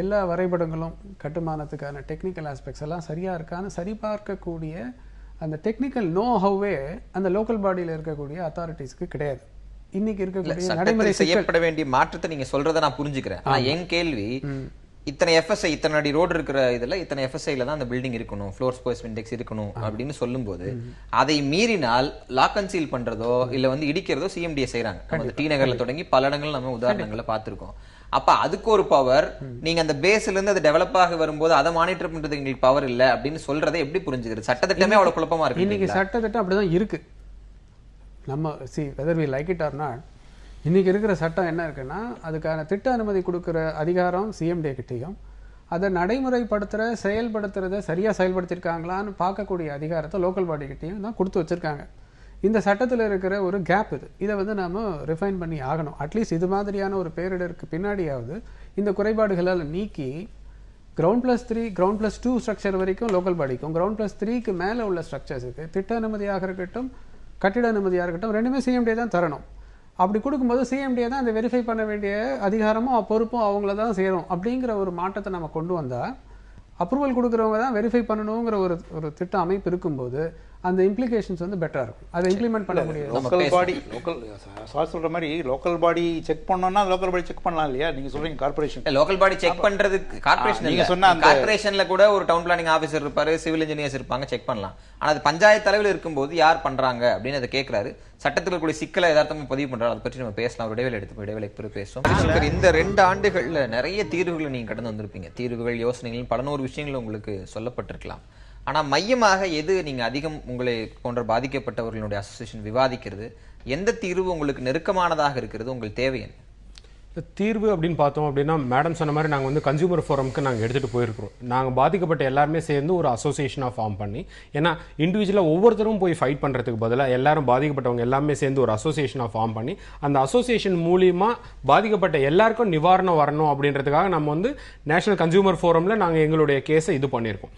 எல்லா வரைபடங்களும் கட்டுமானத்துக்கான டெக்னிக்கல் ஆஸ்பெக்ட்ஸ் எல்லாம் சரியாக இருக்கான்னு சரிபார்க்கக்கூடிய அந்த டெக்னிக்கல் நோ ஹவ்வே அந்த லோக்கல் பாடியில் இருக்கக்கூடிய அத்தாரிட்டிஸ்க்கு கிடையாது. இன்னைக்கு இருக்கக்கூடிய நடைமுறை செய்யப்பட வேண்டிய மாற்றத்தை நீங்க சொல்றதை நான் புரிஞ்சுக்கிறேன். ஆனா என் கேள்வி, இத்தனை எஃப்எஸ்ஐ, இத்தனை அடி ரோடு இருக்கிற இதுல இத்தனை எஃப்எஸ்ஐல தான் அந்த பில்டிங் இருக்கணும், ஃப்ளோர் ஸ்பேஸ் இண்டெக்ஸ் இருக்கணும் அப்படின்னு சொல்லும்போது அதை மீறினால் லாக் அண்ட் சீல் பண்றதோ இல்ல வந்து இடிக்கிறதோ சிஎம்டிஏ செய்யறாங்க. டி நகர்ல தொடங்கி பல இடங்கள் நம்ம உதாரணங்களை பார்த்திருக்கோம். அப்ப அதுக்கு ஒரு பவர், நீங்க அந்த பேஸ்ல இருந்து அது டெவலப் ஆகி வரும்போது அதை மானிட்டர் பண்றதுக்கு எங்களுக்கு பவர் இல்ல அப்படின்னு சொல்றதை எப்படி புரிஞ்சுக்கிறது? சட்டத்திட்டமே அவ்வளவு குழப்பமா இருக்கு. இன்னைக்கு சட்டத்திட்டம் அப்படிதான் இருக்கு. நம்ம whether we like it or not, இன்னைக்கு இருக்கிற சட்டம் என்ன இருக்குன்னா அதுக்கான திட்ட அனுமதி கொடுக்குற அதிகாரம் சிஎம்டே கிட்டையும் அதை நடைமுறைப்படுத்துகிற செயல்படுத்துறதை சரியாக செயல்படுத்தியிருக்காங்களான்னு பார்க்கக்கூடிய அதிகாரத்தை லோக்கல் பாடி கிட்டையும் தான் கொடுத்து வச்சுருக்காங்க. இந்த சட்டத்தில் இருக்கிற ஒரு கேப் இதை வந்து நாம் ரிஃபைன் பண்ணி ஆகணும். அட்லீஸ்ட் இது மாதிரியான ஒரு பேரிடருக்கு பின்னாடியாவது இந்த குறைபாடுகளால் நீக்கி கிரவுண்ட்+3 கிரவுண்ட்+2 ஸ்ட்ரக்சர் வரைக்கும் லோக்கல் பாடிக்கும், கிரவுண்ட்+3க்கு மேலே உள்ள ஸ்ட்ரக்சர்ஸுக்கு திட்ட அனுமதியாக இருக்கட்டும் கட்டிட அனுமதியாக இருக்கட்டும் ரெண்டுமே சிஎம்டே தான் தரணும். அப்படி கொடுக்கும்போது சிஎம்டிஏ தான் அதை வெரிஃபை பண்ண வேண்டிய அதிகாரமும் பொறுப்பும் அவங்கள தான் சேரும். அப்படிங்கிற ஒரு மாற்றத்தை நம்ம கொண்டு வந்தால் அப்ரூவல் கொடுக்குறவங்க தான் வெரிஃபை பண்ணணுங்கிற ஒரு திட்ட அமைப்பு இருக்கும்போது அந்த இம்ப்ளிகேஷன்ஸ் வந்து பெட்டராக இருக்கும். அதை இம்ப்ளிமெண்ட் பண்ண முடியாது. லோக்கல் பாடி சார் சொல்ற மாதிரி லோக்கல் பாடி செக் பண்ணோம்னா லோக்கல் பாடி செக் பண்ணலாம் இல்லையா? நீங்க சொல்றீங்க கார்பரேஷன் லோக்கல் பாடி செக் பண்றதுக்கு கார்பரேஷன் நீங்க சொன்ன கார்பரேஷன்ல கூட ஒரு டவுன் பிளானிங் ஆஃபீஸர் இருப்பாரு, சிவில் இன்ஜினியர்ஸ் இருப்பாங்க, செக் பண்ணலாம். ஆனா அது பஞ்சாயத்து அளவில் இருக்கும்போது யார் பண்றாங்க அப்படின்னு அதை கேட்கிறாரு. சட்டத்தில் கூடிய சிக்கலை யதார்த்தமா பதிவு பண்றாரு. அதை பற்றி நம்ம பேசலாம். ஒரு இடைவேளை எடுத்து இடைவேளைக்கு பிறகு பேசுவோம். இந்த 2 ஆண்டுகள்ல நிறைய தீர்வுகளை நீங்க கடந்து வந்திருப்பீங்க. தீர்வுகள், யோசனைகள், பல நூறு விஷயங்கள் உங்களுக்கு சொல்லப்பட்டிருக்கலாம். ஆனா மையமாக எது நீங்க அதிகம் உங்களை போன்ற பாதிக்கப்பட்டவர்களுடைய அசோசியேஷன் விவாதிக்கிறது? எந்த தீர்வு உங்களுக்கு நெருக்கமானதாக இருக்கிறது? உங்கள் தேவை என்ன? தீர்வு அப்படின்னு பார்த்தோம் அப்படின்னா மேடம் சொன்ன மாதிரி நாங்கள் வந்து கன்சியூமர் ஃபோரம்க்கு நாங்கள் எடுத்துகிட்டு போயிருக்கிறோம். நாங்கள் பாதிக்கப்பட்ட எல்லாருமே சேர்ந்து ஒரு அசோசியேஷனாக ஃபார்ம் பண்ணி, ஏன்னா இண்டிவிஜுவலாக ஒவ்வொருத்தரும் போய் ஃபைட் பண்ணுறதுக்கு பதிலாக எல்லாரும் பாதிக்கப்பட்டவங்க எல்லாமே சேர்ந்து ஒரு அசோசியேஷனாக ஃபார்ம் பண்ணி அந்த அசோசியேஷன் மூலியமாக பாதிக்கப்பட்ட எல்லாருக்கும் நிவாரணம் வரணும் அப்படின்றதுக்காக நம்ம வந்து நேஷனல் கன்சியூமர் ஃபோரமில் நாங்கள் எங்களுடைய கேஸை இது பண்ணியிருக்கோம்.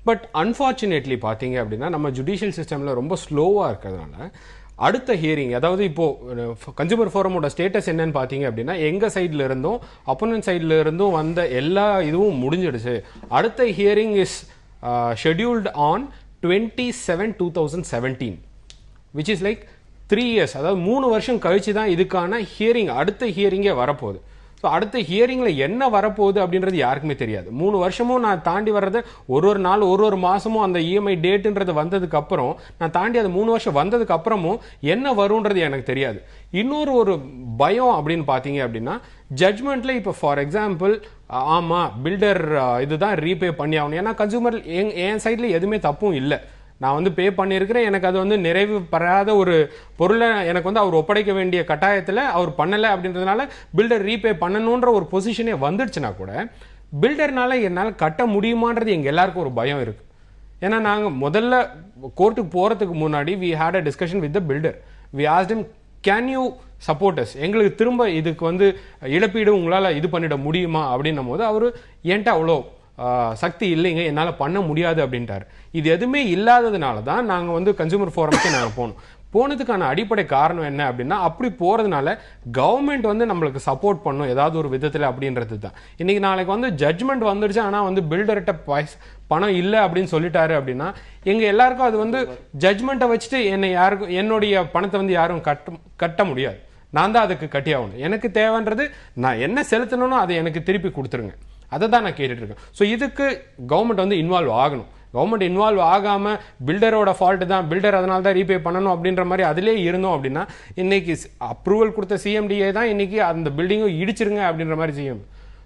பட் அன்ஃபார்ச்சுனேட்லி பார்த்தீங்க அப்படின்னா நம்ம ஜுடிஷியல் சிஸ்டமில் ரொம்ப ஸ்லோவாக இருக்கிறதுனால அடுத்த ஹியரிங், அதாவது இப்போ கன்சியூமர் ஃபோரமோட ஸ்டேட்டஸ் என்னன்னு பார்த்தீங்க அப்படின்னா எங்கள் சைடில் இருந்தும் அப்போனன்ட் சைடில் இருந்தும் வந்த எல்லா இதுவும் முடிஞ்சிடுச்சு. அடுத்த hearing is scheduled on 27/2017 which is like 3 years, அதாவது 3 வருஷம் கழிச்சு தான் இதுக்கான ஹியரிங் அடுத்த ஹியரிங்கே வரப்போகுது. ஸோ அடுத்த ஹியரிங்கில் என்ன வரப்போகுது அப்படின்றது யாருக்குமே தெரியாது. 3 வருஷமும் நான் தாண்டி வர்றது ஒரு நாள் ஒரு மாதமும் அந்த இஎம்ஐ டேட்டுன்றது வந்ததுக்கு அப்புறம் நான் தாண்டி அது 3 வருஷம் வந்ததுக்கு அப்புறமும் என்ன வரும்ன்றது எனக்கு தெரியாது. இன்னொரு ஒரு பயம் அப்படின்னு பார்த்தீங்க அப்படின்னா ஜட்மெண்ட்ல இப்போ ஃபார் எக்ஸாம்பிள் ஆமாம் பில்டர் இதுதான் ரீபே பண்ணி ஆகணும், ஏன்னா கன்சூமர் என் சைடில் எதுவுமே தப்பும் இல்லை, நான் வந்து பே பண்ணியிருக்கிறேன், எனக்கு அது வந்து நிறைவு பெறாத ஒரு பொருளை எனக்கு வந்து அவர் ஒப்படைக்க வேண்டிய கட்டாயத்தில் அவர் பண்ணலை அப்படின்றதுனால பில்டர் ரீபே பண்ணணுன்ற ஒரு பொசிஷனே வந்துடுச்சுன்னா கூட பில்டர்னால என்னால் கட்ட முடியுமான்றது எங்கள் எல்லாருக்கும் ஒரு பயம் இருக்குது. ஏன்னா நாங்கள் முதல்ல கோர்ட்டுக்கு போகிறதுக்கு முன்னாடி we had a discussion with the builder. We asked him, can you support us? எங்களுக்கு திரும்ப இதுக்கு வந்து இழப்பீடு உங்களால் இது பண்ணிட முடியுமா அப்படின்னும் போது அவர் என்கிட்ட அவ்வளோ சக்தி இல்லைங்க, என்னால் பண்ண முடியாது அப்படின்ட்டார். இது எதுவுமே இல்லாததுனால தான் நாங்கள் வந்து கன்சூமர் ஃபோரம்க்கு நாங்கள் போனோம். போனதுக்கான அடிப்படை காரணம் என்ன அப்படின்னா, அப்படி போறதுனால கவர்மெண்ட் வந்து நம்மளுக்கு சப்போர்ட் பண்ணும் ஏதாவது ஒரு விதத்துல அப்படின்றது தான். இன்னைக்கு நாளைக்கு வந்து ஜட்ஜ்மெண்ட் வந்துடுச்சு, ஆனா வந்து பில்டர்கிட்ட பணம் இல்லை அப்படின்னு சொல்லிட்டாரு அப்படின்னா எங்க எல்லாருக்கும் அது வந்து ஜட்ஜ்மெண்ட்டை வச்சுட்டு என்னுடைய பணத்தை வந்து யாரும் கட்ட முடியாது. நான் தான் அதுக்கு கட்டி ஆகணும். எனக்கு தேவைன்றது நான் என்ன செலுத்தணும்னோ அதை எனக்கு திருப்பி கொடுத்துருங்க, அதை தான் நான் கேட்டுட்டு இருக்கேன். ஸோ இதுக்கு கவர்மெண்ட் வந்து இன்வால்வ் ஆகணும். கவர்மெண்ட் இன்வால்வ் ஆகாம பில்டரோட ஃபால்ட் தான், பில்டர் அதனால தான் ரீபே பண்ணணும் அப்படின்ற மாதிரி அதிலே இருந்தோம் அப்படின்னா இன்னைக்கு அப்ரூவல் கொடுத்த சிஎம்டிஏ தான் இன்னைக்கு அந்த பில்டிங்கும் இடிச்சிருங்க அப்படின்ற மாதிரி செய்யும்.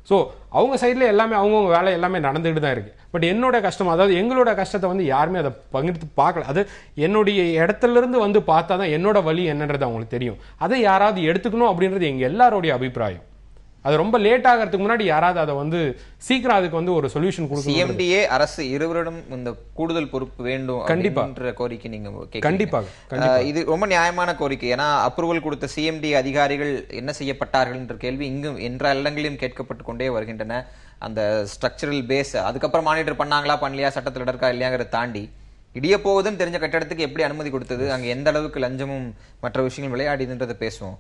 ஸோ அவங்க சைட்ல எல்லாமே அவங்கவுங்க வேலை எல்லாமே நடந்துகிட்டு தான் இருக்கு. பட் என்னோட கஷ்டம், அதாவது எங்களோட கஷ்டத்தை வந்து யாருமே அதை பகிர்ந்து பார்க்கல. அது என்னுடைய இடத்துல இருந்து வந்து பார்த்தா தான் என்னோட வழி என்னன்றது அவங்களுக்கு தெரியும். அதை யாராவது எடுத்துக்கணும் அப்படின்றது எங்க எல்லாருடைய அபிப்பிராயம். அது ரொம்ப லேட் ஆகிறதுக்கு முன்னாடி யாராவது அதை வந்து சீக்கிரம் அதுக்கு வந்து ஒரு சொல்யூஷன் கொடுக்கணும். சிஎம்டிஏ அரசு இருவரிடம் இந்த கூடுதல் பொறுப்பு வேண்டும் கண்டிப்பா கோரிக்கை நீங்க கண்டிப்பாக இது ரொம்ப நியாயமான கோரிக்கை. ஏன்னா அப்ரூவல் கொடுத்த சிஎம்டி அதிகாரிகள் என்ன செய்யப்பட்டார்கள் என்ற கேள்வி இங்கும் என்ற இடங்களிலும் கேட்கப்பட்டு கொண்டே வருகின்றன. அந்த ஸ்ட்ரக்சரல் பேஸ் அதுக்கப்புறம் மானிட்டர் பண்ணாங்களா பண்ணலையா, சட்டத்தில் இருக்கா இல்லையாங்கிறத தாண்டி இடிய போவதுன்னு தெரிஞ்ச கட்டடத்துக்கு எப்படி அனுமதி கொடுத்தது, அங்க எந்த அளவுக்கு லஞ்சமும் மற்ற விஷயங்கள் விளையாடிதுன்றதை பேசுவோம்.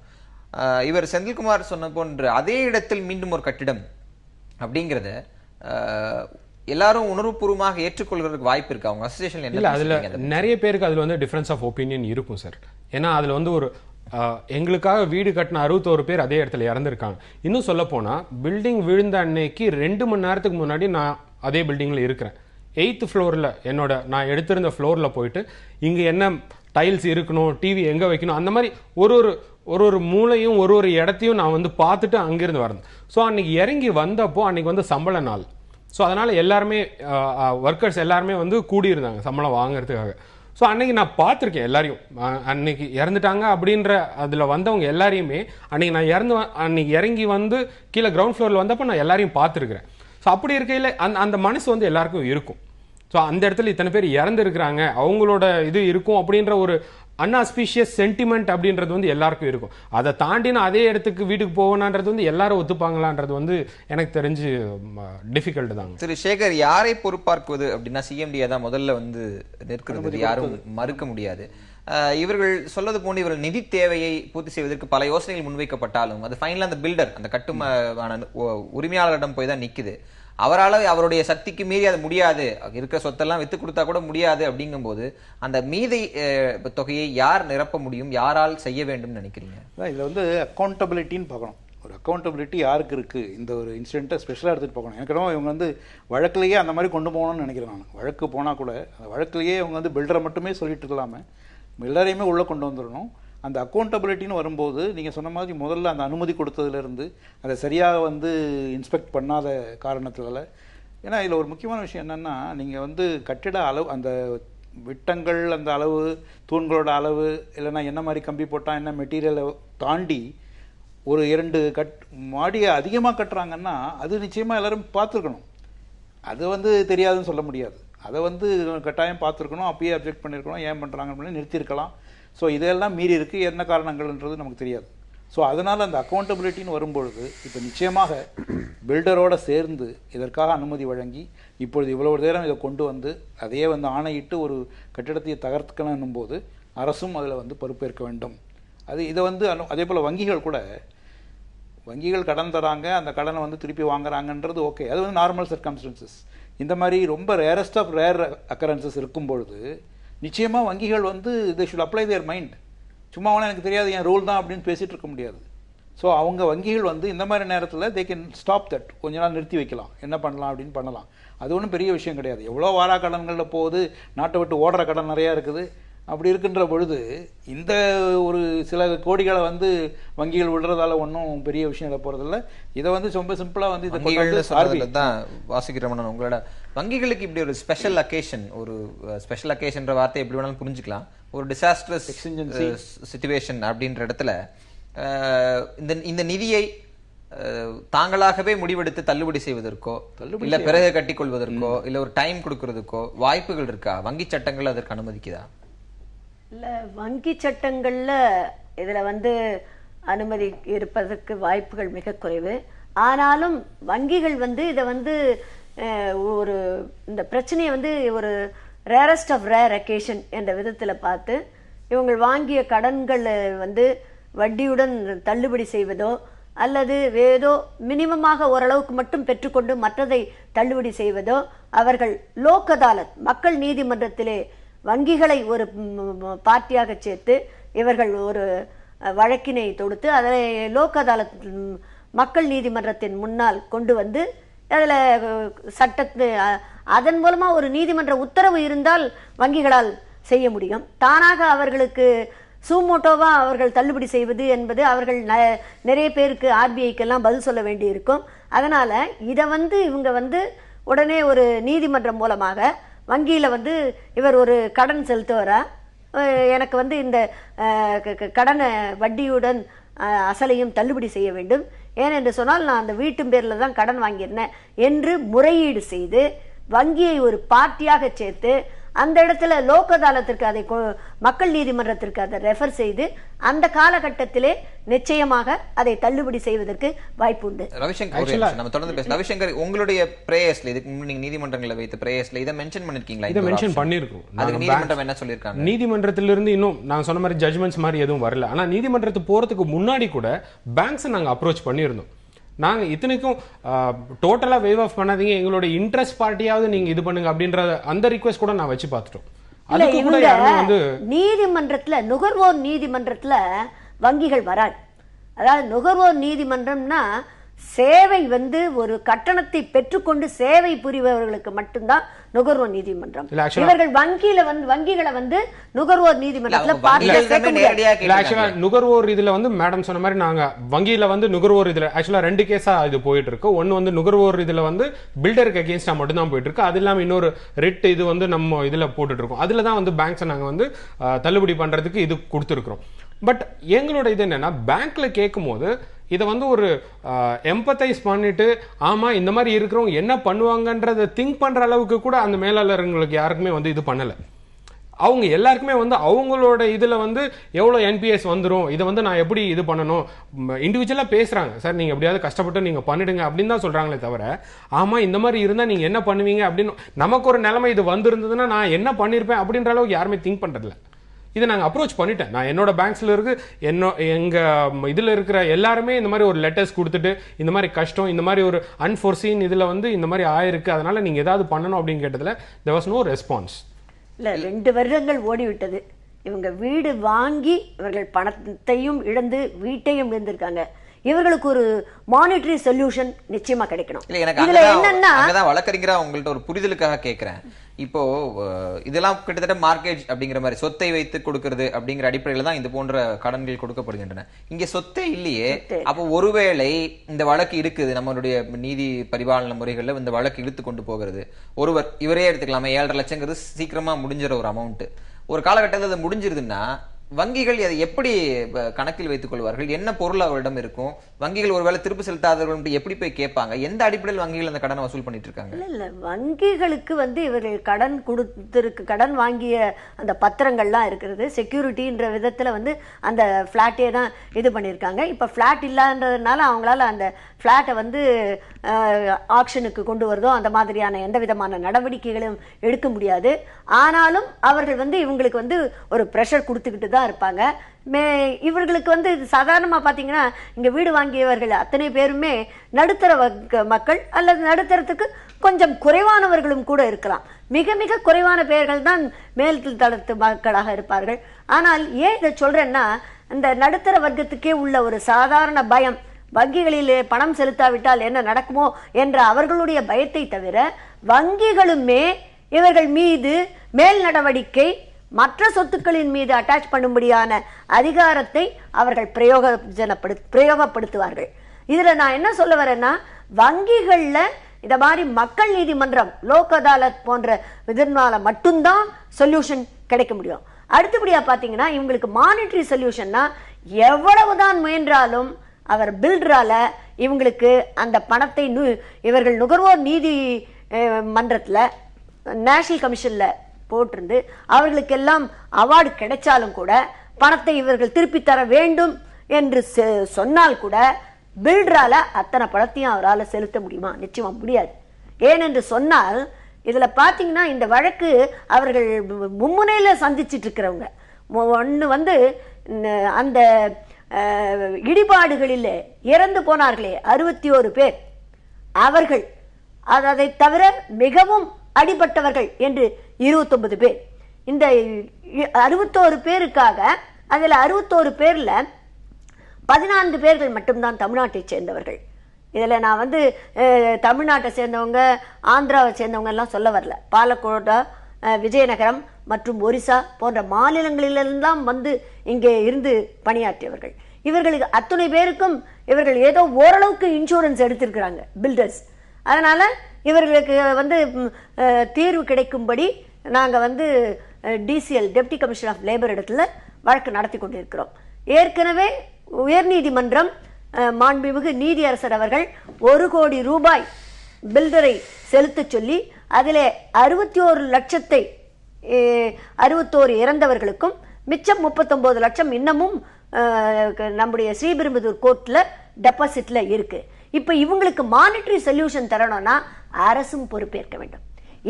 இவர் செந்தில்குமார் சொன்ன போன்ற அதே இடத்தில் மீண்டும் ஒரு கட்டிடம் அப்படிங்கறத எல்லாரும் உணர்வுபூர்வமாக ஏற்றுக்கொள்றதுக்கு வாய்ப்பு இருக்கு. அவங்க அசோசியேஷன் இல்ல, அதுல நிறைய பேருக்கு அதுல வந்து டிஃபரன்ஸ் ஆஃப் ஒப்பீனியன் இருக்கும் சார். ஏன்னா அதுல வந்து ஒரு எங்களுக்காக வீடு கட்டின 61 பேர் அதே இடத்துல இறந்துருக்காங்க. இன்னும் சொல்ல போனா பில்டிங் விழுந்த அன்னைக்கு 2 மணி நேரத்துக்கு முன்னாடி நான் அதே பில்டிங்ல இருக்கிறேன். 8th ஃப்ளோர்ல நான் எடுத்திருந்த ஃப்ளோர்ல போயிட்டு இங்க என்ன டைல்ஸ் இருக்கணும், டிவி எங்க வைக்கணும், அந்த மாதிரி ஒரு மூலையும் ஒரு இடத்தையும் நான் வந்து பார்த்துட்டு அங்கிருந்து வரேன். ஸோ அன்னைக்கு இறங்கி வந்தப்போ அன்னைக்கு வந்து சம்பள நாள். ஸோ அதனால எல்லாருமே ஒர்க்கர்ஸ் எல்லாருமே வந்து கூடியிருந்தாங்க சம்பளம் வாங்குறதுக்காக. ஸோ அன்னைக்கு நான் பார்த்துருக்கேன் எல்லாரையும். அன்னைக்கு இறந்துட்டாங்க அப்படின்ற அதில் வந்தவங்க எல்லாரையுமே அன்னைக்கு நான் அன்னைக்கு இறங்கி வந்து கீழே கிரவுண்ட் ஃப்ளோரில் வந்தப்போ நான் எல்லாரையும் பார்த்துருக்கிறேன். ஸோ அப்படி இருக்கையில் அந்த மனசு வந்து எல்லாருக்கும் இருக்கும். ஸோ அந்த இடத்துல இத்தனை பேர் இறந்து இருக்கிறாங்க, அவங்களோட இது இருக்கும் அப்படின்ற ஒரு அன்ஆஸ்பீஷியஸ் சென்டிமெண்ட் அப்படின்றது வந்து எல்லாருக்கும் இருக்கும். அதை தாண்டி நான் அதே இடத்துக்கு வீட்டுக்கு போவேனான்றது வந்து எல்லாரும் ஒத்துப்பாங்களான்றது வந்து எனக்கு தெரிஞ்சு டிஃபிகல்ட் தாங்க. திரு சேகர், யாரை பொறுப்பாக்குவது அப்படின்னா சிஎம்டியை தான் முதல்ல வந்து நிற்கிறது, யாரும் மறுக்க முடியாது. இவர்கள் சொல்வது போன்று இவர்கள் நிதி தேவையை பூர்த்தி செய்வதற்கு பல யோசனைகள் முன்வைக்கப்பட்டாலும் அது ஃபைனலா அந்த பில்டர் அந்த கட்டுமான உரிமையாளரிடம் போய் தான் நிக்குது. அவரால் அவருடைய சக்திக்கு மீறி அது முடியாது, இருக்கிற சொத்தெல்லாம் வித்து கொடுத்தா கூட முடியாது. அப்படிங்கும் போது அந்த மீதி தொகையை யார் நிரப்ப முடியும், யாரால் செய்ய வேண்டும் நினைக்கிறீங்க? இதுல வந்து அக்கௌண்டபிலிட்டின்னு பார்க்கணும். ஒரு அக்கௌண்டபிலிட்டி யாருக்கு இருக்கு, இந்த ஒரு இன்சிடென்ட்டை ஸ்பெஷலாக எடுத்துகிட்டு பார்க்கணும். எனக்கு இவங்க வந்து வழக்கிலேயே அந்த மாதிரி கொண்டு போகணும்னு நினைக்கிறேன். நான் வழக்கு போனால் கூட அந்த வழக்கிலேயே இவங்க வந்து பில்டரை மட்டுமே சொல்லிட்டு இருக்கலாமல் எல்லாரையுமே உள்ளே கொண்டு வந்துடணும். அந்த அக்கௌண்டபிலிட்டின்னு வரும்போது நீங்கள் சொன்ன மாதிரி முதல்ல அந்த அனுமதி கொடுத்ததுலேருந்து அதை சரியாக வந்து இன்ஸ்பெக்ட் பண்ணாத காரணத்தினால. ஏன்னா இதில் ஒரு முக்கியமான விஷயம் என்னென்னா, நீங்கள் வந்து கட்டிட அளவு அந்த விட்டங்கள் அந்த அளவு தூண்களோட அளவு இல்லைன்னா என்ன மாதிரி கம்பி போட்டால் என்ன மெட்டீரியலை தாண்டி ஒரு 2 மாடியை அதிகமாக கட்டுறாங்கன்னா அது நிச்சயமாக எல்லோரும் பார்த்துருக்கணும். அது வந்து தெரியாதுன்னு சொல்ல முடியாது. அதை வந்து கட்டாயம் பார்த்துருக்கணும், அப்பயே அப்ஜெக்ட் பண்ணியிருக்கணும், ஏன் பண்ணுறாங்க அப்படின்னு நிறுத்தியிருக்கலாம். ஸோ இதெல்லாம் மீறி இருக்குது, என்ன காரணங்கள்ன்றது நமக்கு தெரியாது. ஸோ அதனால் அந்த அக்கௌண்டபிலிட்டின்னு வரும்பொழுது இப்போ நிச்சயமாக பில்டரோடு சேர்ந்து இதற்காக அனுமதி வழங்கி இப்பொழுது இவ்வளவு நேரம் இதை கொண்டு வந்து அதையே வந்து ஆணையிட்டு ஒரு கட்டிடத்தை தகர்க்கணும் போது அரசும் அதில் வந்து பொறுப்பேற்க வேண்டும். இதை வந்து அதே போல் வங்கிகள் கடன் தராங்க, அந்த கடனை வந்து திருப்பி வாங்குறாங்கன்றது ஓகே, அது வந்து நார்மல் சர்க்கம்ஸ்டன்சஸ். இந்த மாதிரி ரொம்ப ரேரஸ்ட் ஆஃப் ரேர் அக்கரன்சஸ் இருக்கும்பொழுது நிச்சயமாக வங்கிகள் வந்து they should apply their mind. சும்மா எனக்கு தெரியாது என் ரூல் தான் அப்படின்னு பேசிகிட்டு இருக்க முடியாது. ஸோ அவங்க வங்கிகள் வந்து இந்த மாதிரி நேரத்தில் தே கேன் ஸ்டாப் தட், கொஞ்ச நாள் நிறுத்தி வைக்கலாம், என்ன பண்ணலாம் அப்படின்னு பண்ணலாம். அது ஒன்றும் பெரிய விஷயம் கிடையாது. எவ்வளோ வாரா கடன்களில் போகுது, நாட்டை விட்டு ஓடுற கடன் நிறையா இருக்குது. அப்படி இருக்கின்ற பொழுது இந்த ஒரு சில கோடிகளை வந்து வங்கிகள் விடுறதால ஒன்றும் பெரிய விஷயம் இல்லை போகிறதில்ல. இதை வந்து ரொம்ப சிம்பிளாக வந்து இதை தான் வாசிக்கிறோம். உங்களோட வங்கிகளுக்கு இப்படி ஒரு ஸ்பெஷல் அக்கேஷன், ஒரு ஸ்பெஷல் அக்கேஷன்ற வார்த்தை எப்படி வேணாலும் புரிஞ்சுக்கலாம். ஒரு டிசாஸ்டர்ஸ் சிச்சுவேஷன் அப்படின்ற இடத்துல இந்த நிதியை தாங்களாகவே முடிவெடுத்து தள்ளுபடி செய்வதற்கோ இல்ல பிறகு கட்டிக்கொள்வதற்கோ இல்ல ஒரு டைம் கொடுக்கறதுக்கோ வாய்ப்புகள் இருக்கா? வங்கி சட்டங்கள் அதற்கு அனுமதிக்குதா? இல்ல, வங்கி சட்டங்கள்ல இதுல வந்து அனுமதி இருப்பதற்கு வாய்ப்புகள் மிக குறைவு. ஆனாலும் வங்கிகள் வந்து இதை வந்து ஒரு இந்த பிரச்சனையை வந்து ஒரு ரேரஸ்ட் ஆஃப் ரேர் அக்கேஷன் என்ற விதத்துல பார்த்து இவங்க வாங்கிய கடன்கள் வந்து வட்டியுடன் தள்ளுபடி செய்வதோ அல்லது ஏதோ மினிமமாக ஓரளவுக்கு மட்டும் பெற்றுக்கொண்டு மற்றதை தள்ளுபடி செய்வதோ அவர்கள் லோக் அதாலத் மக்கள் நீதிமன்றத்திலே வங்கிகளை ஒரு பார்ட்டியாக சேர்த்து இவர்கள் ஒரு வழக்கினை தொடுத்து அதை லோக் அதாலத் மக்கள் நீதிமன்றத்தின் முன்னால் கொண்டு வந்து அதில் சட்டத்து அதன் மூலமா ஒரு நீதிமன்ற உத்தரவு இருந்தால் வங்கிகளால் செய்ய முடியும். தானாக அவர்களுக்கு சூமோட்டோவா அவர்கள் தள்ளுபடி செய்வது என்பது அவர்கள் நிறைய பேருக்கு ஆர்பிஐக்கெல்லாம் பதில் சொல்ல வேண்டி இருக்கும். அதனால இதை வந்து இவங்க வந்து உடனே ஒரு நீதிமன்றம் மூலமாக வங்கியில வந்து இவர் ஒரு கடன் செலுத்துவரா, எனக்கு வந்து இந்த கடனை வட்டியுடன் அசலையும் தள்ளுபடி செய்ய வேண்டும், ஏனென்று சொன்னால் நான் அந்த வீட்டு பேர்ல தான் கடன் வாங்கியிருந்தேன் என்று முறையீடு செய்து வங்கியை ஒரு பார்ட்டியாக சேர்த்து அந்த இடத்துல லோக் அதாலத்திற்கு அதை மக்கள் நீதிமன்றத்திற்கு அதை ரெஃபர் செய்து அந்த காலகட்டத்திலே நிச்சயமாக அதை தள்ளுபடி செய்வதற்கு வாய்ப்பு உண்டு. ரவிசங்கர், நம்ம தொடர்ந்து பேசலாம். ரவிசங்கர், உங்களுடைய பிரேயர்ஸ்ல இதுக்கு நீங்க நீதிமன்றங்களை வைத்த பிரேயர்ஸ்ல இதை மென்ஷன் பண்ணிருக்கீங்களா? இதை மென்ஷன் பண்ணிருக்கோம். அதுக்கு நீதிமன்றம் என்ன சொல்லிருக்காங்க? நீதிமன்றத்திலிருந்து இன்னும் நான் சொன்ன மாதிரி ஜட்ஜ்மெண்ட்ஸ் மாதிரி எதுவும் வரல. ஆனா நீதிமன்றத்துக்கு போறதுக்கு முன்னாடி கூட பேங்க்ஸ் நாங்க அப்ரோச் பண்ணியிருந்தோம். நாங்க இத்தனைக்கும் டோட்டலா வேவ் ஆஃப் பண்ணாதீங்க, எங்களோட இன்ட்ரெஸ்ட் பார்ட்டியாவது நீங்க இது பண்ணுங்க அப்படின்ற அந்த ரிக்வெஸ்ட் கூட நான் வச்சு பார்த்துட்டோம். அதுக்கு கூட யாருமே வந்து நீதிமன்றத்துல நுகர்வோர் நீதிமன்றத்துல வங்கிகள் வராது. அதாவது நுகர்வோர் நீதிமன்றம்னா சேவை வந்து ஒரு கட்டணத்தை பெற்றுக்கொண்டு சேவை புரிபவர்களுக்கு மட்டும்தான் நுகர்வோர் நீதிமன்றம். இவர்கள் வங்கிகளை வந்து நுகர்வோர் நீதிமன்றத்துல நுகர்வோர் இதுல வந்து மேடம் சொன்ன மாதிரி நாங்க வங்கியில வந்து நுகர்வோர் இதுல ஆக்சுவலா 2 கேஸா இது போயிட்டு இருக்கு. ஒன்னு வந்து நுகர்வோர் இதுல வந்து பில்டருக்கு அகேன்ஸ்டா மட்டும் தான் போயிட்டு இருக்கு. அது இல்லாம இன்னொரு ரிட் இது வந்து நம்ம இதுல போட்டுட்டு இருக்கோம். அதுலதான் வந்து பேங்க்ஸ் நாங்க வந்து தள்ளுபடி பண்றதுக்கு இது கொடுத்துருக்கிறோம். பட் எங்களோட இது என்னன்னா, பேங்க்ல கேட்கும் போது இதை வந்து ஒரு எம்பத்தைஸ் பண்ணிட்டு ஆமா இந்த மாதிரி இருக்கிறவங்க என்ன பண்ணுவாங்கன்றத திங்க் பண்ற அளவுக்கு கூட அந்த மேலாளர்களுக்கு யாருக்குமே வந்து இது பண்ணல. அவங்க எல்லாருக்குமே வந்து அவங்களோட இதுல வந்து எவ்வளவு என்பிஎஸ் வந்துரும், இதை வந்து நான் எப்படி இது பண்ணணும் இண்டிவிஜுவலா பேசுறாங்க. சார் நீங்க எப்படியாவது கஷ்டப்பட்டு நீங்க பண்ணிடுங்க அப்படின்னு தான் சொல்றாங்களே தவிர, ஆமா இந்த மாதிரி இருந்தா நீங்க என்ன பண்ணுவீங்க அப்படின்னு நமக்கு ஒரு நிலைமை இது வந்திருந்ததுன்னா நான் என்ன பண்ணிருப்பேன் அப்படின்ற அளவுக்கு யாருமே திங்க் பண்றதில்ல. இதை நாங்கள் அப்ரோச் பண்ணிட்டேன். நான் என்னோட பேங்க்ஸ்ல இருக்கு எங்க இதுல இருக்கிற எல்லாருமே இந்த மாதிரி ஒரு லெட்டர்ஸ் கொடுத்துட்டு இந்த மாதிரி கஷ்டம், இந்த மாதிரி ஒரு அன்ஃபோர்சீன் இதுல வந்து இந்த மாதிரி ஆயிருக்கு, அதனால நீங்க ஏதாவது பண்ணணும் அப்படின்னு கேட்டதுல there was no response. இல்ல 2 வருடங்கள் ஓடிவிட்டது. இவங்க வீடு வாங்கி இவர்கள் பணத்தையும் இழந்து வீட்டையும் இழந்திருக்காங்க. இவர்களுக்கு ஒரு மானிட்டரி சொல்யூஷன் நிச்சயமா கிடைக்கணும். இதுல என்னன்னா வழக்கறிஞரா உங்கள்ட்ட ஒரு புரிதலுக்காக கேட்கிறேன். இப்போ இதெல்லாம் கிட்டத்தட்ட மார்க்கெட் அப்படிங்கிற மாதிரி சொத்தை வைத்து கொடுக்கிறது அப்படிங்கிற அடிப்படையில தான் இது போன்ற கடன்கள் கொடுக்கப்படுகின்றன. இங்க சொத்தே இல்லையே. அப்போ ஒருவேளை இந்த வழக்கு இருக்குது, நம்மளுடைய நீதி பரிபாலன முறைகள்ல இந்த வழக்கு இழுத்து கொண்டு போகிறது, ஒருவர் இவரே எடுத்துக்கலாமே 7.5 லட்சங்கிறது சீக்கிரமா முடிஞ்சிற ஒரு அமௌண்ட். ஒரு காலகட்டத்தில் அது முடிஞ்சிருதுன்னா வங்கிகள் அதை எப்படி கணக்கில் வைத்துக் கொள்வார்கள்? என்ன பொருள் அவர்களிடம் இருக்கும்? வங்கிகள் ஒருவேளை திருப்பி செலுத்தாதவர்கள் எப்படி போய் கேட்பாங்க? எந்த அடிப்படையில் வங்கிகள் அந்த கடனை வசூல் பண்ணிட்டு இருக்காங்க? இல்ல வங்கிகளுக்கு வந்து இவர்கள் கடன் வாங்கிய அந்த பத்திரங்கள்லாம் இருக்கிறது, செக்யூரிட்டின்ற விதத்துல வந்து அந்த பிளாட்டே தான் இது பண்ணியிருக்காங்க. இப்ப பிளாட் இல்லாததுனால அவங்களால அந்த பிளாட்டை வந்து ஆக்ஷனுக்கு கொண்டு வருதோ அந்த மாதிரியான எந்த விதமான நடவடிக்கைகளும் எடுக்க முடியாது. ஆனாலும் அவர்கள் வந்து இவங்களுக்கு வந்து ஒரு பிரஷர் கொடுத்துக்கிட்டு தான் இருப்பாங்க. இவர்களுக்கு வந்து சாதாரணமா பாத்தீங்கன்னா இங்க வீடு வாங்கியவர்கள் அத்தனை பேருமே நடுத்தர மக்கள் அல்லது நடுத்தரத்துக்கு கொஞ்சம் குறைவானவர்களும் கூட இருக்கலாம். மிக மிக குறைவான பேர்கள் தான் மேல் தளத்து மக்களாக இருப்பார்கள். ஆனால் ஏன் இதை சொல்றேன்னா, இந்த நடுத்தர வர்க்கத்துக்கே உள்ள ஒரு சாதாரண பயம், வங்கிகளிலே பணம் செலுத்தாவிட்டால் என்ன நடக்குமோ என்ற அவர்களுடைய பயத்தை தவிர வங்கிகளுமே இவர்கள் மீது மேல் நடவடிக்கை மற்ற சொத்துக்களின் மீது அட்டாச் பண்ணும்படியான அதிகாரத்தை அவர்கள் பிரயோகப்படுத்துவார்கள். இதுல நான் என்ன சொல்ல வரேன்னா, வங்கிகள்ல இந்த மாதிரி மக்கள் நீதிமன்றம் லோக் அதாலத் போன்ற இதனால மட்டும்தான் சொல்யூஷன் கிடைக்க முடியும். அடுத்தபடியா பாத்தீங்கன்னா இவங்களுக்கு மானிட்டரி சொல்யூஷன்னா எவ்வளவுதான் முயன்றாலும் அவர் பில்டரால இவங்களுக்கு அந்த பணத்தை இவர்கள் நுகர்வோர் நீதி மன்றத்துல நேஷனல் கமிஷன்ல போட்டிருந்து அவர்களுக்கெல்லாம் அவார்டு கிடைச்சாலும் கூட பணத்தை இவர்கள் திருப்பி தர வேண்டும் என்று சொன்னால் கூட பில்டரால அத்தனை பணத்தையும் அவரால் செலுத்த முடியுமா? நிச்சயமா முடியாது. ஏனென்று சொன்னால் இதுல பாத்தீங்கன்னா இந்த வழக்கு அவர்கள் மும்முனையில சந்திச்சிட்டு இருக்கிறவங்க, ஒன்று வந்து அந்த இடிபாடுகளில் இறந்து போனார்களே 61 பேர், அவர்கள் அதை தவிர மிகவும் அடிபட்டவர்கள் என்று 29 பேர். இந்த 61 பேருக்காக அதில் 61 பேரில் 14 பேர்கள் மட்டும்தான் தமிழ்நாட்டை சேர்ந்தவர்கள். இதில் நான் வந்து தமிழ்நாட்டை சேர்ந்தவங்க, ஆந்திராவை சேர்ந்தவங்க எல்லாம் சொல்ல வரல. பாலக்கோட்டா, விஜயநகரம் மற்றும் ஒரிசா போன்ற மாநிலங்களிலெல்லாம் வந்து இங்கே இருந்து பணியாற்றியவர்கள். இவர்களுக்கு அத்தனை பேருக்கும் இவர்கள் ஏதோ ஓரளவுக்கு இன்சூரன்ஸ் எடுத்திருக்கிறாங்க பில்டர்ஸ். அதனால் இவர்களுக்கு வந்து தீர்வு கிடைக்கும்படி நாங்கள் வந்து DCL, deputy commissioner of labour இடத்துல வழக்கு நடத்தி கொண்டிருக்கிறோம். ஏற்கனவே உயர்நீதிமன்றம் மாண்புமிகு நீதியரசர் அவர்கள் 1 கோடி ரூபாய் பில்டரை செலுத்த சொல்லி அதில் 61 லட்சத்தை 61 இறந்தவர்களுக்கும் மிச்சம் 39 லட்சம் இன்னமும் நம்முடைய ஸ்ரீபெரும்புதூர் கோர்ட்ல டெபாசிட்ல இருக்கு. இப்ப இவங்களுக்கு மானிட்டரி சொல்யூஷன் தரணும்னா அரசும் பொறுப்பேற்க வேண்டும்.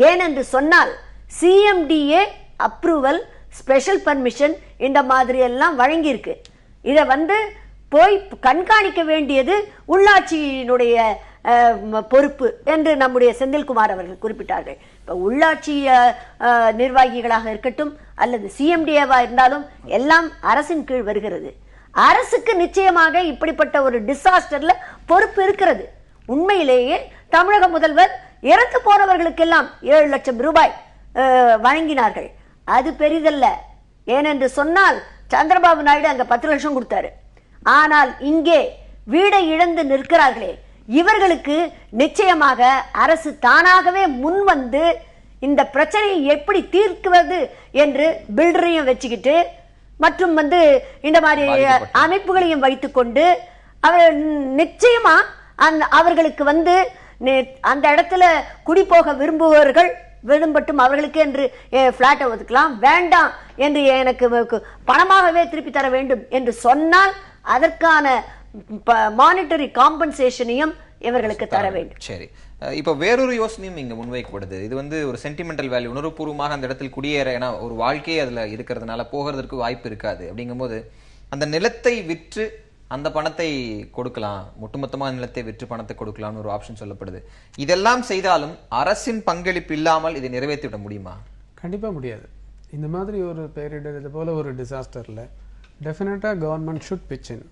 ஏனென்று சொன்னால் சிஎம்டிஏ அப்ரூவல், ஸ்பெஷல் பர்மிஷன் இந்த மாதிரி எல்லாம் வழங்கியிருக்கு. இதை வந்து போய் கண்காணிக்க வேண்டியது உள்ளாட்சியினுடைய பொறுப்பு என்று நம்முடைய செந்தில்குமார் அவர்கள் குறிப்பிட்டார்கள். இப்போ உள்ளாட்சி நிர்வாகிகளாக இருக்கட்டும் அல்லது சிஎம்டிஏவா இருந்தாலும் எல்லாம் அரசின் கீழ் வருகிறது. அரசுக்கு நிச்சயமாக இப்படிப்பட்ட ஒரு டிசாஸ்டர்ல பொறுப்பு இருக்கிறது. உண்மையிலேயே தமிழக முதல்வர் இறந்து போனவர்களுக்கெல்லாம் 7 லட்சம் ரூபாய் வழங்கினார்கள். அது பெரிதல்ல. ஏனென்று சொன்னால் சந்திரபாபு நாயுடு அங்க 10 லட்சம் கொடுத்தாரு. ஆனால் இங்கே வீடை இழந்து நிற்கிறார்களே, இவர்களுக்கு நிச்சயமாக அரசு தானாகவே முன் வந்து இந்த பிரச்சனையை எப்படி தீர்க்குவது என்று பில்டரையும் வச்சுக்கிட்டு மற்றும் வந்து இந்த மாதிரி அமைப்புகளையும் வைத்துக்கொண்டு அவர் நிச்சயமா அவர்களுக்கு வந்து அந்த இடத்துல குடிபோக விரும்புபவர்கள் விரும்பட்டும், அவர்களுக்கு என்று பிளாட்டை ஒதுக்கலாம், வேண்டாம் என்று எனக்கு பணமாகவே திருப்பி தர வேண்டும் என்று சொன்னால் அதற்கான மானிட்டரி காம்பன்சேஷனையும் இவர்களுக்கு தர வேண்டும். சரி, இப்போ வேறொரு யோசனையும் இங்க முன்வைக்கப்படுது. இது வந்து ஒரு சென்டிமெண்டல் வேல்யூ, உணர்வுபூர்வமாக அந்த இடத்தில் குடியேற, ஏன்னா ஒரு வாழ்க்கையே அதுல இருக்கிறதுனால போகிறதுக்கு வாய்ப்பு இருக்காது. அப்படிங்கும்போது அந்த நிலத்தை விற்று அந்த பணத்தை கொடுக்கலாம், ஒட்டுமொத்தமாக நிலத்தை விற்று பணத்தை கொடுக்கலாம்னு ஒரு ஆப்ஷன் சொல்லப்படுது. இதெல்லாம் செய்தாலும் அரசின் பங்களிப்பு இல்லாமல் இதை நிறைவேற்றிவிட முடியுமா? கண்டிப்பா முடியாது. இந்த மாதிரி ஒரு பேரிடர், இது போல ஒரு டிசாஸ்டர்ல டெஃபினட்டாக government should pitch in,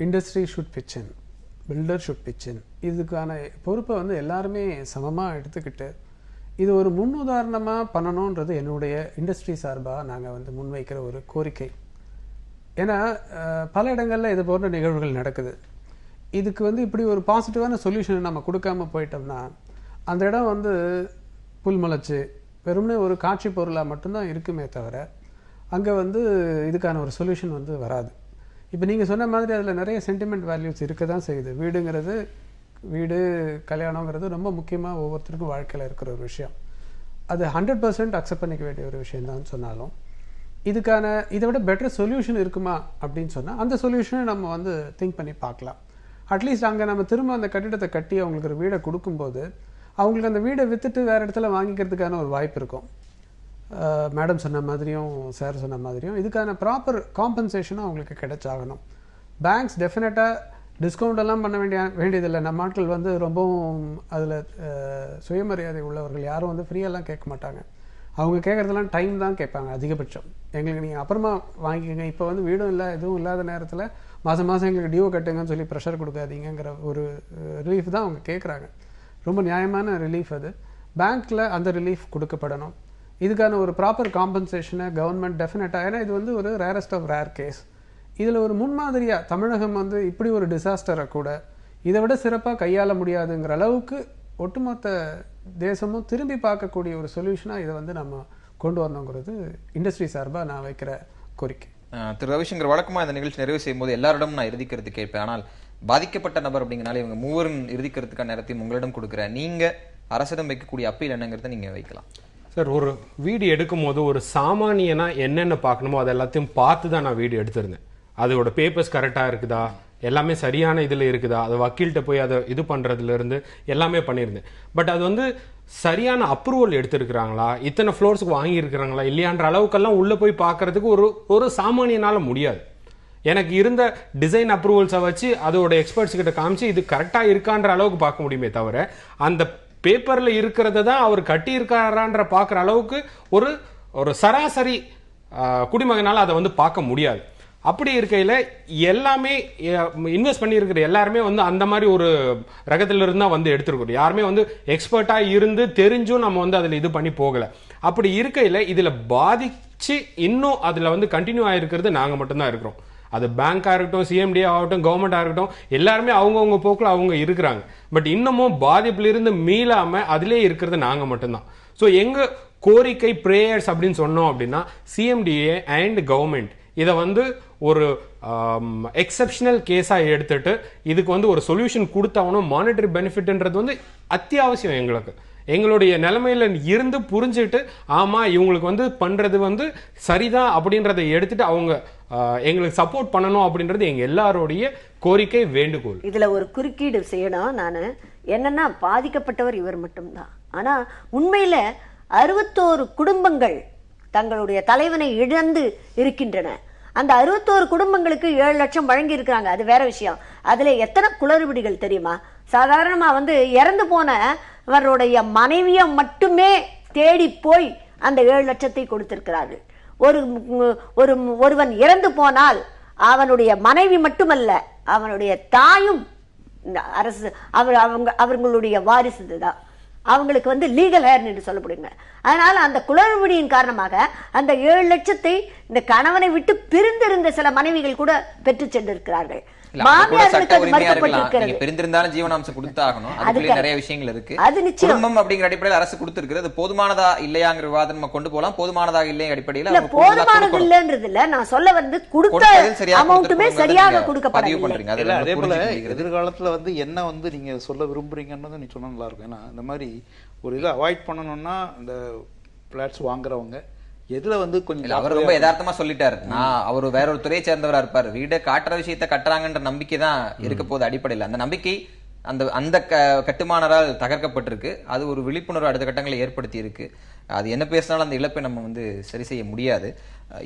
industry should pitch in, builder should pitch in. இதுக்கான பொறுப்பை வந்து எல்லாருமே சமமாக எடுத்துக்கிட்டு இது ஒரு முன்னுதாரணமாக பண்ணணுன்றது என்னுடைய இண்டஸ்ட்ரி சார்பாக நாங்கள் வந்து முன்வைக்கிற ஒரு கோரிக்கை. ஏன்னா பல இடங்களில் இது போன்ற நிகழ்வுகள் நடக்குது. இதுக்கு வந்து இப்படி ஒரு பாசிட்டிவான சொல்யூஷனை நம்ம கொடுக்காம போயிட்டோம்னா அந்த இடம் வந்து புல்முளைச்சு வெறும்னே ஒரு காட்சி பொருளாக மட்டும்தான் இருக்குமே தவிர அங்கே வந்து இதுக்கான ஒரு சொல்யூஷன் வந்து வராது. இப்போ நீங்கள் சொன்ன மாதிரி அதில் நிறைய சென்டிமெண்ட் வேல்யூஸ் இருக்க தான் செய்யுது. வீடுங்கிறது, வீடு கல்யாணங்கிறது ரொம்ப முக்கியமாக ஒவ்வொருத்தருக்கும் வாழ்க்கையில் இருக்கிற ஒரு விஷயம். அது 100% அக்செப்ட் பண்ணிக்க வேண்டிய ஒரு விஷயம் தான் சொன்னாலும் இதுக்கான இதை விட பெட்டர் சொல்யூஷன் இருக்குமா அப்படின்னு சொன்னால் அந்த சொல்யூஷனை நம்ம வந்து திங்க் பண்ணி பார்க்கலாம். அட்லீஸ்ட் அங்கே நம்ம திரும்ப அந்த கட்டிடத்தை கட்டி அவங்களுக்கு ஒரு வீடை கொடுக்கும்போது அவங்களுக்கு அந்த வீடை விற்றுட்டு வேறு இடத்துல வாங்கிக்கிறதுக்கான ஒரு வாய்ப்பு இருக்கும். மேடம் சொன்ன மாதிரியும் சார் சொன்ன மாதிரியும் இதுக்கான ப்ராப்பர் காம்பன்சேஷனும் அவங்களுக்கு கிடைச்சாகணும். பேங்க்ஸ் டெஃபினட்டாக டிஸ்கவுண்ட் எல்லாம் பண்ண வேண்டியதில்லை. நம்ம ஆட்கள் வந்து ரொம்பவும் அதில் சுயமரியாதை உள்ளவர்கள், யாரும் வந்து ஃப்ரீயெல்லாம் கேட்க மாட்டாங்க. அவங்க கேட்குறதெல்லாம் டைம் தான் கேட்பாங்க அதிகபட்சம். எங்களுக்கு நீங்கள் அப்புறமா வாங்கிக்கோங்க, இப்போ வந்து வீடும் இல்லை எதுவும் இல்லாத நேரத்தில் மாதம் மாதம் எங்களுக்கு டியூ கட்டுங்கன்னு சொல்லி ப்ரெஷர் கொடுக்காதீங்கிற ஒரு ரிலீஃப் தான் அவங்க கேட்குறாங்க. ரொம்ப நியாயமான ரிலீஃப் அது. பேங்க்கில் அந்த ரிலீஃப் கொடுக்கப்படணும். இதுக்கான ஒரு ப்ராப்பர் காம்பன்சேஷனை கவர்மெண்ட் டெஃபினட்டாக, ஏன்னா இது வந்து ஒரு ரேரஸ்ட் ஆஃப் ரேர் கேஸ். இதில் ஒரு முன்மாதிரியாக தமிழகம் வந்து இப்படி ஒரு டிசாஸ்டரை கூட இதை விட சிறப்பாக கையாள முடியாதுங்கிற அளவுக்கு ஒட்டுமொத்த தேசமும் திரும்பி பார்க்கக்கூடிய ஒரு சொல்யூஷனாக இதை வந்து நம்ம கொண்டு வரணுங்கிறது இண்டஸ்ட்ரி சார்பாக நான் வைக்கிற கோரிக்கை. திரு ரவிசங்கர், வழக்கமாக இந்த நிகழ்ச்சி நிறைவு செய்யும் போது எல்லாரிடம் நான் இறுதிக்கிறது கேட்பேன். ஆனால் பாதிக்கப்பட்ட நபர் அப்படிங்கிறனால இவங்க மூவரும் இறுதிக்கிறதுக்கான நேரத்தையும் உங்களிடம் கொடுக்குறேன். நீங்கள் அரசிடம் வைக்கக்கூடிய அப்பீல் என்னங்கிறத நீங்கள் வைக்கலாம். சார், ஒரு வீடியோ எடுக்கும் போது ஒரு சாமானியனா என்னென்ன பார்க்கணுமோ அது எல்லாத்தையும் பார்த்து தான் நான் வீடியோ எடுத்திருந்தேன். அதோட பேப்பர்ஸ் கரெக்டாக இருக்குதா, எல்லாமே சரியான இதில் இருக்குதா, அதை வக்கீல்கிட்ட போய் அதை இது பண்ணுறதுலேருந்து எல்லாமே பண்ணியிருந்தேன். பட் அது வந்து சரியான அப்ரூவல் எடுத்திருக்கிறாங்களா, இத்தனை ஃப்ளோர்ஸ்க்கு வாங்கி இருக்கிறாங்களா இல்லையான்ற அளவுக்கெல்லாம் உள்ள போய் பார்க்கறதுக்கு ஒரு சாமானியனால முடியாது. எனக்கு இருந்த டிசைன் அப்ரூவல்ஸை வச்சு அதோட எக்ஸ்பர்ட்ஸ் கிட்ட காமிச்சு இது கரெக்டா இருக்கான்ற அளவுக்கு பார்க்க முடியுமே தவிர, அந்த பேப்பர்ல இருக்கிறத தான் அவர் கட்டி இருக்காரான்ற பார்க்குற அளவுக்கு ஒரு சராசரி குடிமகனால அதை வந்து பார்க்க முடியாது. அப்படி இருக்கையில் எல்லாமே இன்வெஸ்ட் பண்ணியிருக்கிற எல்லாருமே வந்து அந்த மாதிரி ஒரு ரகத்துல இருந்தா வந்து எடுத்துருக்கோம். யாருமே வந்து எக்ஸ்பர்ட்டா இருந்து தெரிஞ்சும் நம்ம வந்து அதில் இது பண்ணி போகல. அப்படி இருக்கையில் இதுல பாதிச்சு இன்னும் அதுல வந்து கண்டினியூ ஆயிருக்கிறது நாங்க மட்டும்தான் இருக்கிறோம். அது பேங்கா இருக்கட்டும், சிஎம்டி ஆகட்டும், கவர்மெண்டா இருக்கட்டும், எல்லாருமே அவங்கவுங்க போக்குல அவங்க இருக்கிறாங்க. பட் இன்னமும் பாதிப்புல இருந்து மீளாம அதிலே இருக்கிறது நாங்க மட்டும்தான். ஸோ எங்க கோரிக்கை பிரேயர்ஸ் அப்படின்னு சொன்னோம் அப்படின்னா, சிஎம்டிஏ அண்ட் கவர்மெண்ட் இதை வந்து ஒரு எக்ஸப்ஷனல் கேஸா எடுத்துட்டு இதுக்கு வந்து ஒரு சொல்யூஷன் கொடுத்தாவணும். மானிட்டரி பெனிஃபிட்ன்றது வந்து அத்தியாவசியம். எங்களுடைய நிலைமையில இருந்து புரிஞ்சுட்டு ஆமா இவங்களுக்கு வந்து பண்றது வந்து சரிதான் அப்படின்றத எடுத்துட்டு அவங்க எங்களுக்கு சப்போர்ட் பண்ணணும் அப்படின்றது எங்க எல்லாருடைய கோரிக்கை, வேண்டுகோள். இதுல ஒரு குறுக்கீடு செய்யணும். நான் என்னன்னா, பாதிக்கப்பட்டவர் இவர் மட்டும்தான். ஆனா உண்மையில 61 குடும்பங்கள் தங்களுடைய தலைவனை இழந்து இருக்கின்றன. அந்த 61 குடும்பங்களுக்கு 7 லட்சம் வழங்கி இருக்கிறாங்க. அது வேற விஷயம். அதுல எத்தனை குளறுபடிகள் தெரியுமா? சாதாரணமா வந்து இறந்து போனவருடைய மனைவியை மட்டுமே தேடி போய் அந்த 7 லட்சத்தை கொடுத்திருக்கிறார்கள். ஒருவன் இறந்து போனால் அவனுடைய மனைவி மட்டுமல்ல, அவனுடைய தாயும் அரசு அவர்களுடைய வாரிசு தான். அவங்களுக்கு வந்து லீகல் ஹேர் என்று சொல்லப்படுங்க. அதனால அந்த குளறுபடியின் காரணமாக அந்த 7 லட்சத்தை இந்த கணவனை விட்டு பிரிந்திருந்த சில மனைவிகள் கூட பெற்று சென்றிருக்கிறார்கள். மாமியார்களுக்கு அது மறுக்கப்பட்டிருக்கிறது. பிரிந்திருந்தாலும் ஜீவனாம்சம் கொடுத்தாகணும். அதுக்குள்ளே நிறைய விஷயங்கள் இருக்கு. அது நிச்சயம் குடும்பம் அப்படிங்கிற அடிப்படையில் அரசு கொடுத்திருக்கிறது. போதுமானதா இல்லையாங்கிற விவாதம் நம்ம கொண்டு போலாம். போதுமானதாக இல்லைங்க அடிப்படையில் போதுமானது இல்லைன்றது இல்ல. நான் சொல்ல வந்து கொடுத்த அமௌண்ட்டுமே சரியாக கொடுக்கப்படவில்லை. அதே போல எதிர்காலத்துல வந்து என்ன வந்து நீங்க சொல்ல விரும்புறீங்கன்னு நீ சொன்னா நல்லா இருக்கும். ஏன்னா இந்த மாதிரி ஒரு இதை அவாய்ட் பண்ணணும்னா இந்த பிளாட்ஸ் வாங்குறவங்க எதுல வந்து கொஞ்சம் அவர் ரொம்ப யதார்த்தமா சொல்லிட்டாரு. அவர் வேற ஒரு துறையை சேர்ந்தவரா இருப்பாரு. வீடை காட்டுற விஷயத்த கட்டுறாங்கன்ற நம்பிக்கை தான் இருக்க போது. அடிப்படையில் அந்த நம்பிக்கை அந்த கட்டுமானரால் தகர்க்கப்பட்டிருக்கு. அது ஒரு விழிப்புணர்வு அடுத்த கட்டங்களை ஏற்படுத்தி இருக்கு. அது என்ன பேசினாலும் அந்த இழப்பை நம்ம வந்து சரி செய்ய முடியாது.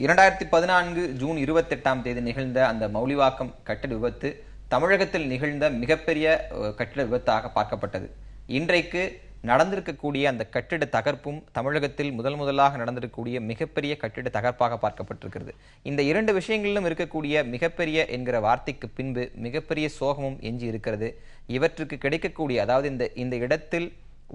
2014 ஜூன் 28ஆம் தேதி நிகழ்ந்த அந்த மௌலிவாக்கம் கட்டிட விபத்து தமிழகத்தில் நிகழ்ந்த மிகப்பெரிய கட்டிட விபத்தாக பார்க்கப்பட்டது. இன்றைக்கு நடந்திருக்கக்கூடிய அந்த கட்டிட தகர்ப்பும் தமிழகத்தில் முதலாக நடந்திருக்கக்கூடிய மிகப்பெரிய கட்டிட தகர்ப்பாக பார்க்கப்பட்டிருக்கிறது. இந்த இரண்டு விஷயங்களிலும் இருக்கக்கூடிய மிகப்பெரிய என்கிற வார்த்தைக்கு பின்பு மிகப்பெரிய சோகமும் எஞ்சி இருக்கிறது. இவற்றுக்கு கிடைக்கக்கூடிய, அதாவது இந்த இடத்தில்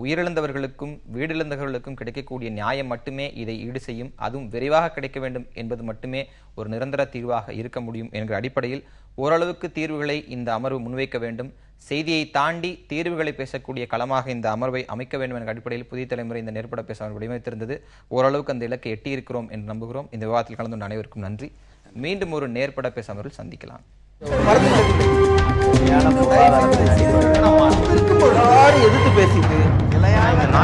உயிரிழந்தவர்களுக்கும் வீடிழந்தவர்களுக்கும் கிடைக்கக்கூடிய நியாயம் மட்டுமே இதை ஈடு செய்யும். அதுவும் விரைவாக கிடைக்க வேண்டும் என்பது மட்டுமே ஒரு நிரந்தர தீர்வாக இருக்க முடியும் என்கிற அடிப்படையில் ஓரளவுக்கு தீர்வுகளை இந்த அமர்வு முன்வைக்க வேண்டும். செய்தியை தாண்டி தீர்வுகளை பேசக்கூடிய களமாக இந்த அமர்வை அமைக்க வேண்டும் என்ற அடிப்படையில் புதிய தலைமுறை இந்த நேர்பட பேச வடிவமைத்திருந்தது. ஓரளவுக்கு அந்த இலக்கை எட்டியிருக்கிறோம் என்று நம்புகிறோம். இந்த விவாதத்தில் கலந்து கொண்ட அனைவருக்கும் நன்றி. மீண்டும் ஒரு நேர்பட பேச அமர்வில் சந்திக்கலாம். எதிர்த்து பேசிட்டு